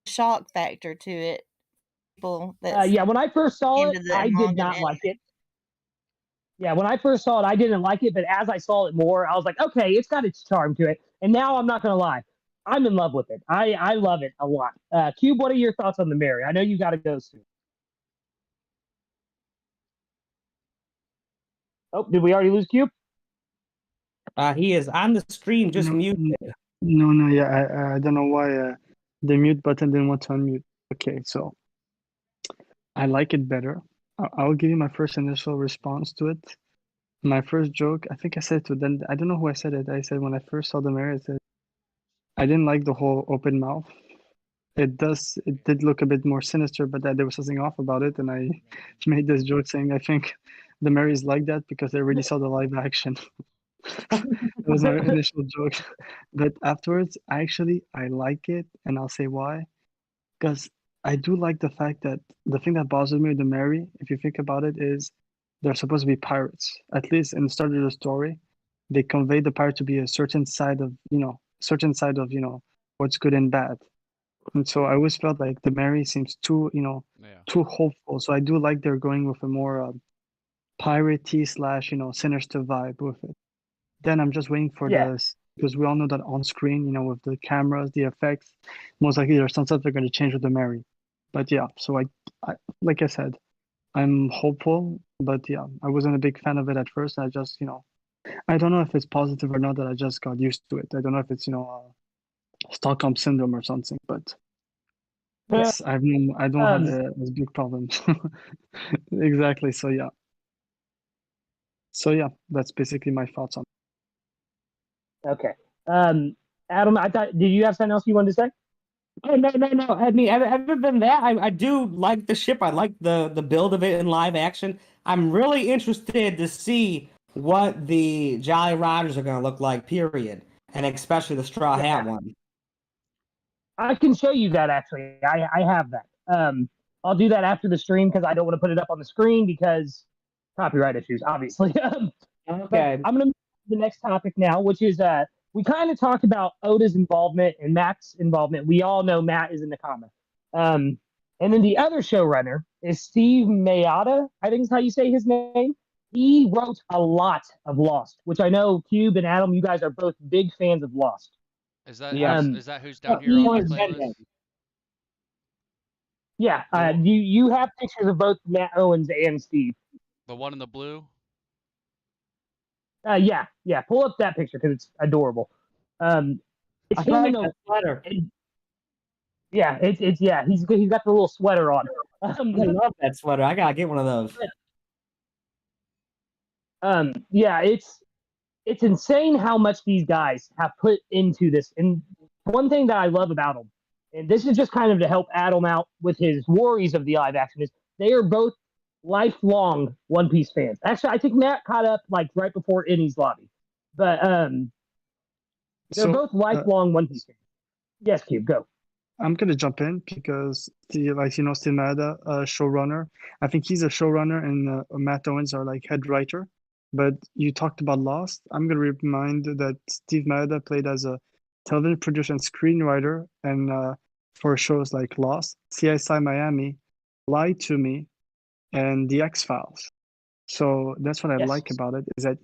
shock factor to it. People that Yeah, when I first saw it, into the I did manga not and like it. Yeah, when I first saw it, I didn't like it, but as I saw it more, I was like, okay, it's got its charm to it. And now I'm not gonna lie, I'm in love with it. I love it a lot. Cube, what are your thoughts on the Mary? I know you got to go soon. Oh, did we already lose Cube? He is on the stream, just No, muted. No, yeah, I don't know why the mute button didn't want to unmute. Okay, so I like it better. I'll give you my first initial response to it. My first joke, I think I said to them, I don't know who I said it. I said when I first saw the Mary, I said I didn't like the whole open mouth. it did look a bit more sinister, but that there was something off about it, and I made this joke saying I think the Marys like that because they already saw the live action. That was my initial joke, but afterwards, I like it, and I'll say why. Because I do like the fact that the thing that bothers me with the Mary, if you think about it, is they're supposed to be pirates. At least in the start of the story, they convey the pirate to be a certain side of what's good and bad. And so I always felt like the Mary seems too too hopeful. So I do like they're going with a more piratey / sinister vibe with it. Then I'm just waiting for this because we all know that on screen, with the cameras, the effects, most likely there's some stuff they're going to change with the Mary. But yeah, so I like I said, I'm hopeful, but yeah, I wasn't a big fan of it at first. I just, I don't know if it's positive or not that I just got used to it. I don't know if it's, Stockholm syndrome or something, but yes, I don't have this big problem. Exactly. So yeah. That's basically my thoughts on it. Okay. Adam, did you have something else you wanted to say? Oh, no. I mean, other than that, I do like the ship. I like the build of it in live action. I'm really interested to see what the Jolly Rogers are going to look like, period. And especially the Straw Hat one. I can show you that, actually. I have that. I'll do that after the stream because I don't want to put it up on the screen because copyright issues, obviously. Okay. I'm going to move to the next topic now, which is we kind of talked about Oda's involvement and Matt's involvement. We all know Matt is in the comic. And then the other showrunner is Steve Mayada, I think is how you say his name. He wrote a lot of Lost, which I know Cube and Adam, you guys are both big fans of Lost. Is that is that who's down here on my playlist? Yeah, you have pictures of both Matt Owens and Steve. The one in the blue? Yeah. Pull up that picture because it's adorable. It's him in a sweater. Yeah, it's he's got the little sweater on. I love that sweater. I gotta get one of those. Yeah, it's insane how much these guys have put into this. And one thing that I love about them, and this is just kind of to help Adam out with his worries of the live action, is they are both lifelong One Piece fans. Actually, I think Matt caught up like right before Innie's lobby, but they're both lifelong One Piece fans. Yes, Cube, go. I'm gonna jump in because Steve Mayada, showrunner. I think he's a showrunner, and Matt Owens are like head writer. But you talked about Lost. I'm gonna remind that Steve Mayada played as a television producer and screenwriter, and for shows like Lost, CSI Miami, Lie to Me, and The X-Files. So that's what I like about it, is that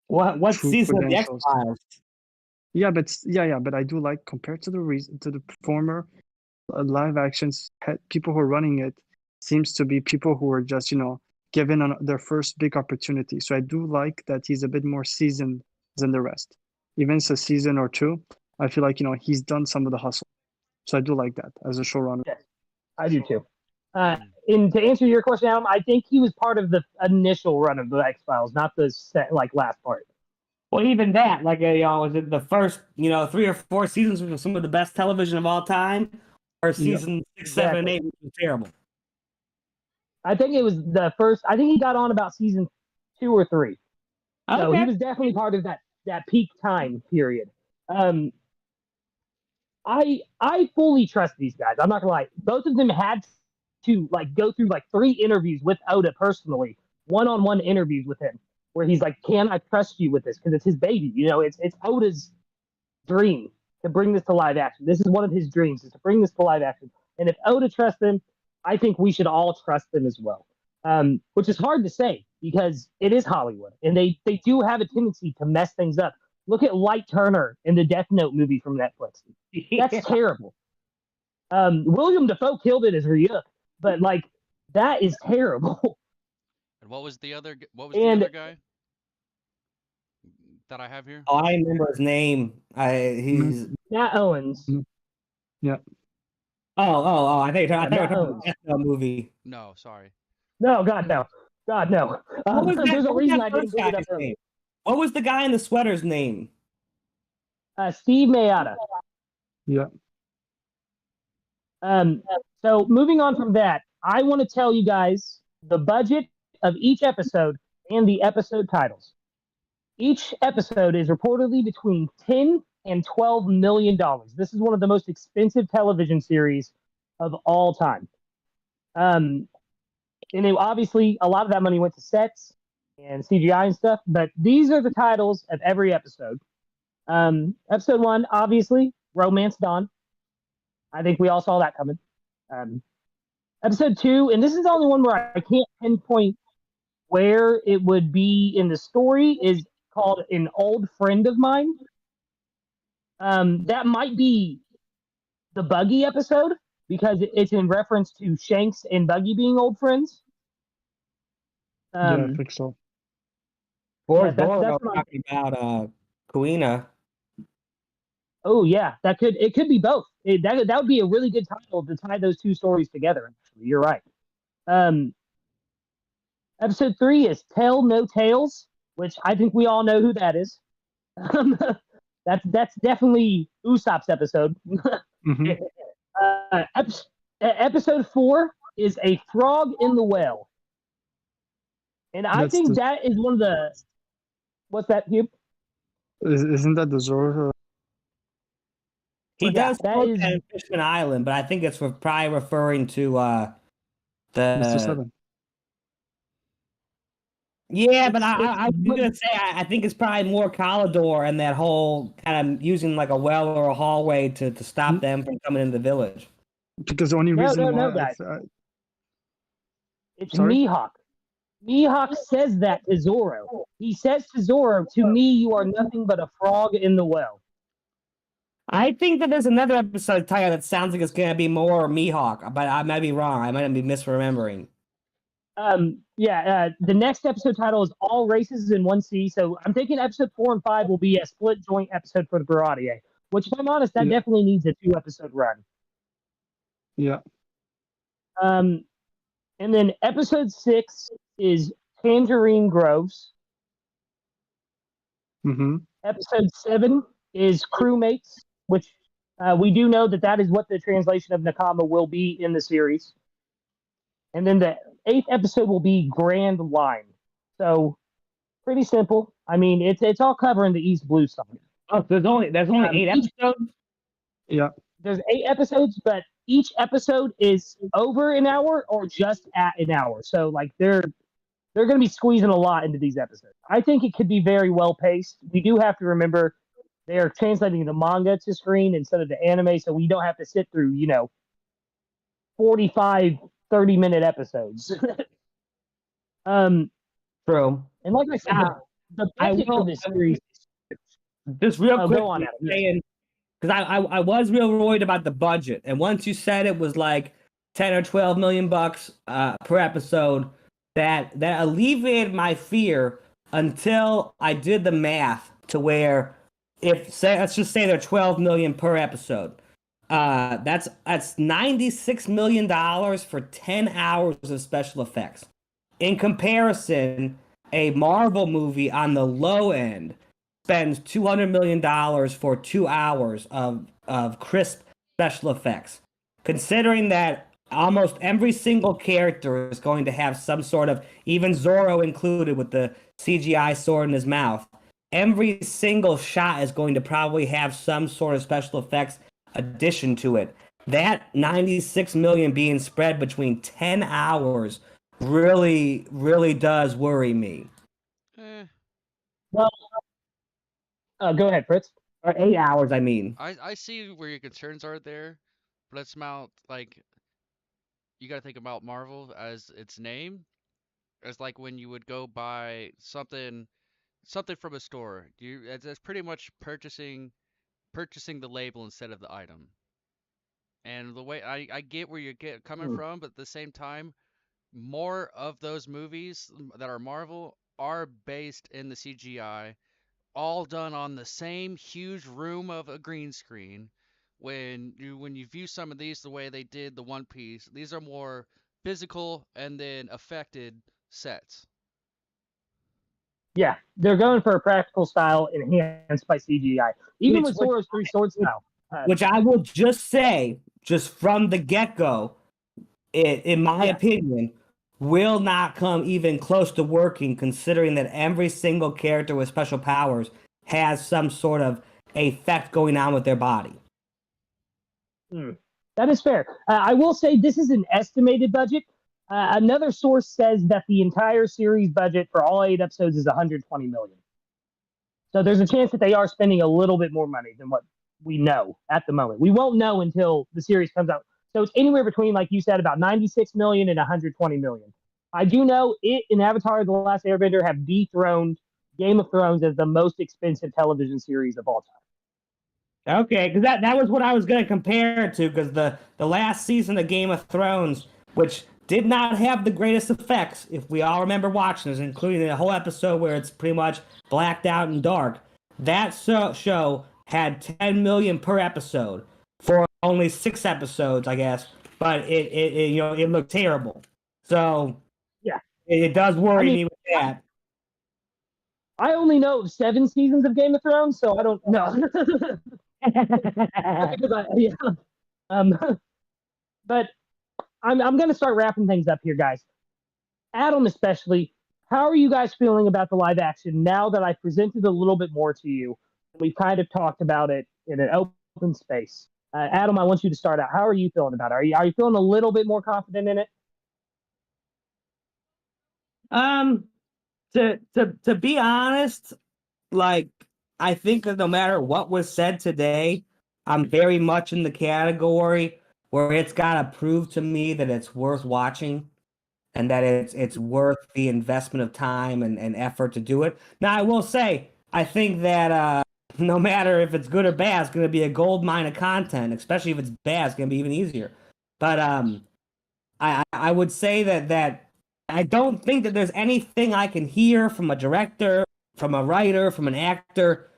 what season of The X-Files? Yeah, but I do like, compared to the former live actions, people who are running it seems to be people who are just given on their first big opportunity. So I do like that he's a bit more seasoned than the rest. Even it's a season or two, I feel like he's done some of the hustle. So I do like that as a showrunner. Yes, I do too. And to answer your question, Adam, I think he was part of the initial run of the X-Files, not the last part. Well, even that, was it the first 3 or 4 seasons, which was some of the best television of all time, or season 6, 7, and 8, which was terrible? I think it was the first. I think he got on about season 2 or 3. Okay. So he was definitely part of that peak time period. I fully trust these guys. I'm not gonna lie. Both of them had to go through 3 interviews with Oda personally, one-on-one interviews with him, where he's like, "Can I trust you with this?" Because it's his baby. It's Oda's dream to bring this to live action. This is one of his dreams, is to bring this to live action. And if Oda trusts him, I think we should all trust them as well. Which is hard to say because it is Hollywood, and they do have a tendency to mess things up. Look at Light Turner in the Death Note movie from Netflix. That's terrible. William Dafoe killed it as Ryuk, but that is terrible. And what was the other guy that I have here? Oh, I remember his name. He's Matt Owens. Yeah. Oh! I think you're talking about the movie. No, sorry. No, God no. There's a reason I didn't bring it up earlier. What was the guy in the sweater's name? Steve Mayada. Yeah. So moving on from that, I want to tell you guys the budget of each episode and the episode titles. Each episode is reportedly between $10 and $12 million. This is one of the most expensive television series of all time. And obviously, a lot of that money went to sets and CGI and stuff. But these are the titles of every episode. Episode 1, obviously, Romance Dawn. I think we all saw that coming. Episode 2, and this is the only one where I can't pinpoint where it would be in the story, is called An Old Friend of Mine. That might be the Buggy episode because it's in reference to Shanks and Buggy being old friends. Yeah, I think so. Or Yeah, that's Zoro my- talking about Kuina. Oh yeah, it could be both. That would be a really good title to tie those two stories together. Actually, you're right. Episode 3 is Tell No Tales, which I think we all know who that is. That's definitely Usopp's episode. Mhm. Episode 4 is A Frog in the Well, and I That's think the- that is one of the. What's that, Hugh? Isn't that the Zoro? He Yeah, does that quote is- that in Fishman Island, but I think it's probably referring to Mr. the. Seven. Yeah, but It's- I was gonna say I think it's probably more Calidor and that whole kind of using like a well or a hallway to stop them from coming into the village. Because the only No, reason no, why guys. It's Sorry? Mihawk. Mihawk says that to Zoro. He says to Zoro, "To me, you are nothing but a frog in the well." I think that there's another episode title that sounds like it's gonna be more Mihawk, but I might be wrong. I might be misremembering. The next episode title is All Races in One Sea. So I'm thinking episode 4 and 5 will be a split joint episode for the Baratier, which, if I'm honest, that Yeah. definitely needs a 2-episode run. Yeah. And then episode 6 is Tangerine Groves. Mm-hmm. Episode 7 is Crewmates, which we do know that is what the translation of Nakama will be in the series. And then the 8th episode will be Grand Line. So pretty simple. I mean, it's all covering the East Blue Saga. Oh, so there's only 8 each- episodes. Yeah. There's 8 episodes, but each episode is over an hour or just at an hour. So like they're going to be squeezing a lot into these episodes. I think it could be very well paced. We do have to remember they are translating the manga to screen instead of the anime, so we don't have to sit through 45 30-minute episodes. True. And like I said, the I budget will- for this series. Just real Oh, quick, go on, Adam. saying because I was real worried about the budget, and once you said it was like 10 or 12 million bucks per episode, that alleviated my fear until I did the math to where let's just say they're 12 million per episode. That's $96 million for 10 hours of special effects. In comparison, a Marvel movie on the low end spends $200 million for 2 hours of crisp special effects. Considering that almost every single character is going to have some sort of, even Zoro included with the CGI sword in his mouth, every single shot is going to probably have some sort of special effects addition to it. That 96 million being spread between 10 hours really, really does worry me. Well, go ahead, Fritz. Or 8 hours, I mean. I see where your concerns are there, but it's about like you got to think about Marvel as its name, as like when you would go buy something from a store. It's pretty much purchasing the label instead of the item. And the way I get where you're coming from, but at the same time, more of those movies that are Marvel are based in the CGI, all done on the same huge room of a green screen. When you view some of these the way they did the One Piece, these are more physical and then affected sets. Yeah, they're going for a practical style enhanced by CGI. Even Which- with Zoro's 3 sword style. which I will just say, just from the get-go, in my opinion, will not come even close to working, considering that every single character with special powers has some sort of effect going on with their body. That is fair. I will say this is an estimated budget. Another source says that the entire series budget for all 8 episodes is 120 million. So there's a chance that they are spending a little bit more money than what we know at the moment. We won't know until the series comes out. So it's anywhere between, like you said, about 96 million and 120 million. I do know it and Avatar: The Last Airbender have dethroned Game of Thrones as the most expensive television series of all time. Okay, because that was what I was going to compare it to, because the last season of Game of Thrones, which did not have the greatest effects, if we all remember watching this, including the whole episode where it's pretty much blacked out and dark, that show had 10 million per episode for only 6 episodes, I guess, but it looked terrible. So yeah, it does worry me with that. I only know 7 seasons of Game of Thrones, so I don't know. But I'm going to start wrapping things up here, guys. Adam, especially, how are you guys feeling about the live action now that I've presented a little bit more to you? We've kind of talked about it in an open space. Adam, I want you to start out. How are you feeling about it? Are you feeling a little bit more confident in it? To be honest, like, I think that no matter what was said today, I'm very much in the category where it's got to prove to me that it's worth watching and that it's worth the investment of time and effort to do it. Now, I will say, I think that no matter if it's good or bad, it's going to be a gold mine of content, especially if it's bad, it's going to be even easier. But I would say that I don't think that there's anything I can hear from a director, from a writer, from an actor.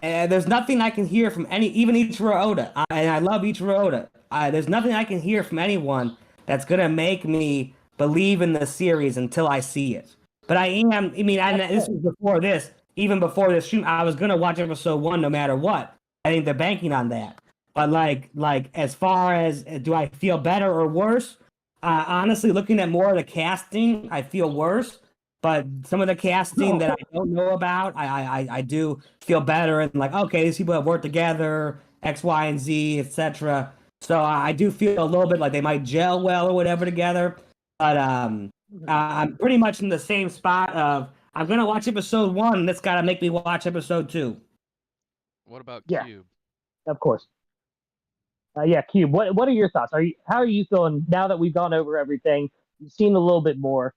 There's nothing I can hear from even Ichiro Oda, and I love Ichiro Oda. There's nothing I can hear from anyone that's gonna make me believe in the series until I see it. But this was before this. Even before this stream, I was gonna watch episode 1 no matter what. I think they're banking on that. But like as far as do I feel better or worse? Honestly, looking at more of the casting, I feel worse. But some of the casting that I don't know about, I do feel better, and like, okay, these people have worked together, X, Y, and Z, etc. So I do feel a little bit like they might gel well or whatever together. But I'm pretty much in the same spot of I'm gonna watch episode 1. That's gotta make me watch episode 2. What about Yeah. Cube? Of course. Cube. What are your thoughts? How are you feeling now that we've gone over everything? You've seen a little bit more.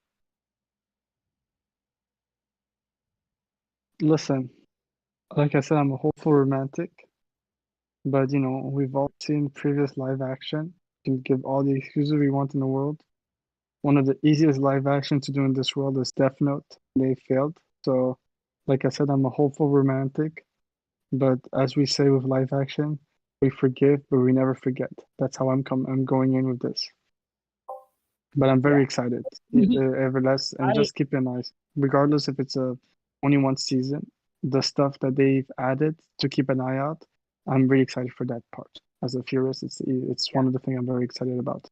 Listen, like I said, I'm a hopeful romantic, but we've all seen previous live action. You can give all the excuses we want in the world. One of the easiest live action to do in this world is Death Note. They failed. So, like I said, I'm a hopeful romantic, but as we say with live action, we forgive, but we never forget. That's how I'm going in with this. But I'm very excited, Everlast, and just keep an eye. Regardless if it's only 1 season, the stuff that they've added to keep an eye out, I'm really excited for that part. As a Furious, it's one of the things I'm very excited about.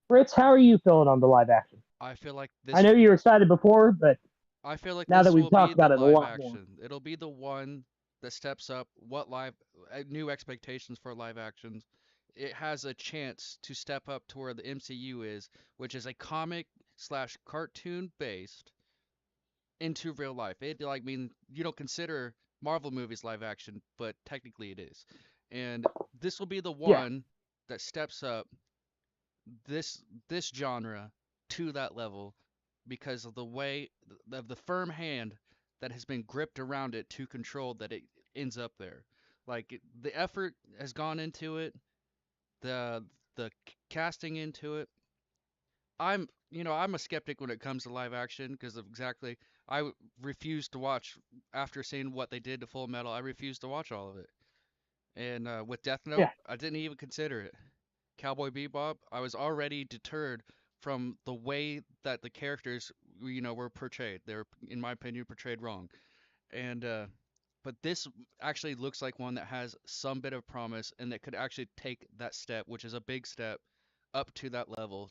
Fritz, how are you feeling on the live action? I feel like this. I know you were excited before, but I feel like now this that we've will talked be the about it a live lot action. more. It'll be the one that steps up new expectations for live actions. It has a chance to step up to where the MCU is, which is a comic / cartoon based into real life. You don't consider Marvel movies live action, but technically it is. And this will be the one that steps up this genre to that level because of the way of the firm hand that has been gripped around it to control that it ends up there. The effort has gone into it, the casting into it. I'm a skeptic when it comes to live action because of exactly refuse to watch after seeing what they did to Full Metal. I refuse to watch all of it. And with Death Note, I didn't even consider it. Cowboy Bebop, I was already deterred from the way that the characters, were portrayed. They were, in my opinion, portrayed wrong. And but this actually looks like one that has some bit of promise and that could actually take that step, which is a big step, up to that level.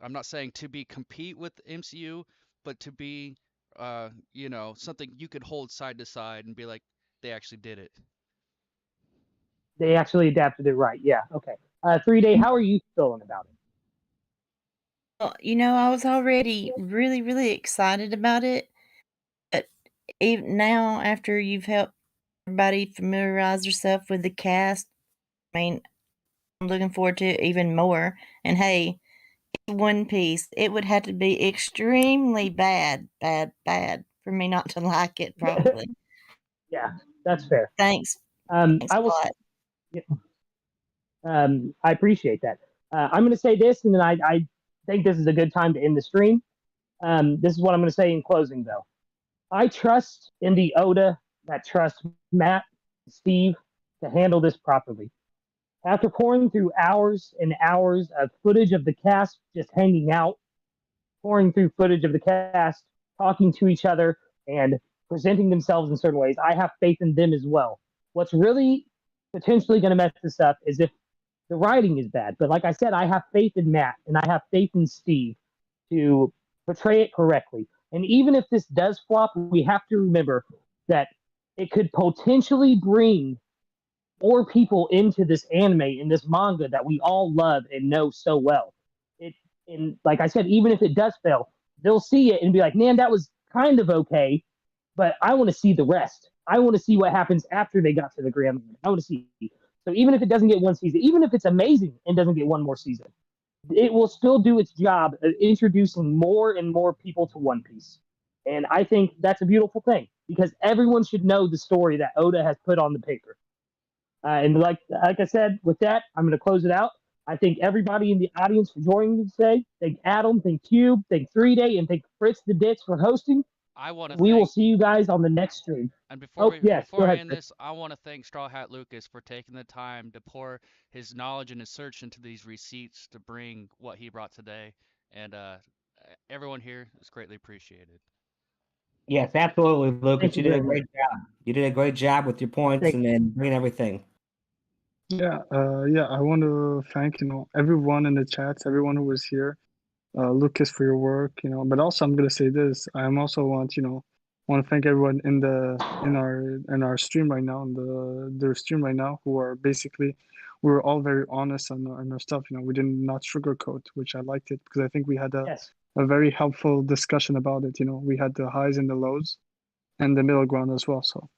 I'm not saying to be compete with MCU, but to be, something you could hold side to side and be like, they actually did it. They actually adapted it right. Yeah. Okay. 3-Day, how are you feeling about it? Well, I was already really, really excited about it, but even now, after you've helped everybody familiarize yourself with the cast, I mean, I'm looking forward to it even more. And hey, One Piece, it would have to be extremely bad for me not to like it, probably. Yeah, that's fair. Thanks. I a will. lot. I appreciate that. I'm going to say this, and then I think this is a good time to end the stream. This is what I'm going to say in closing, though. I trust in the Oda that trusts Matt, Steve, to handle this properly. After pouring through hours and hours of footage of the cast just hanging out, pouring through footage of the cast talking to each other and presenting themselves in certain ways, I have faith in them as well. What's really potentially going to mess this up is if the writing is bad. But like I said, I have faith in Matt and I have faith in Steve to portray it correctly. And even if this does flop, we have to remember that it could potentially bring more people into this anime and this manga that we all love and know so well. And like I said, even if it does fail, they'll see it and be like, man, that was kind of okay, but I want to see the rest. I want to see what happens after they got to the Grand Line. I want to see. So even if it doesn't get one season, even if it's amazing and doesn't get one more season, it will still do its job of introducing more and more people to One Piece. And I think that's a beautiful thing because everyone should know the story that Oda has put on the paper. And like I said, with that, I'm going to close it out. I thank everybody in the audience for joining me today. Thank Adam, thank Cube, thank 3-Day, and thank Fritz the Ditch for hosting. We will see you guys on the next stream. And before I end this, I want to thank Straw Hat Lucas for taking the time to pour his knowledge and his search into these receipts to bring what he brought today. And everyone here is greatly appreciated. Yes, absolutely, Lucas. You did a great job. You did a great job with your points and then bringing everything. Yeah, I want to thank, everyone in the chats, everyone who was here, Lucas for your work, but also I'm gonna say this. I also want to thank everyone in our stream right now, their stream right now, who are basically, we were all very honest on our stuff. We did not sugarcoat, which I liked it because I think we had a very helpful discussion about it. We had the highs and the lows, and the middle ground as well. So,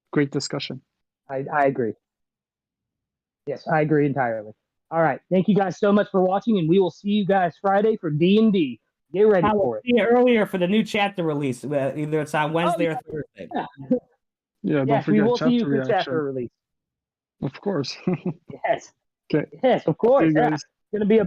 great discussion. I agree. Yes, I agree entirely. All right. Thank you guys so much for watching, and we will see you guys Friday for D&D. Get ready for it. Yeah, earlier for the new chapter release. Either it's on Wednesday or Thursday. Yeah, yes, we will see you for chapter release. Of course. Yes. Okay. Yes, of course. Yeah. It's going to be a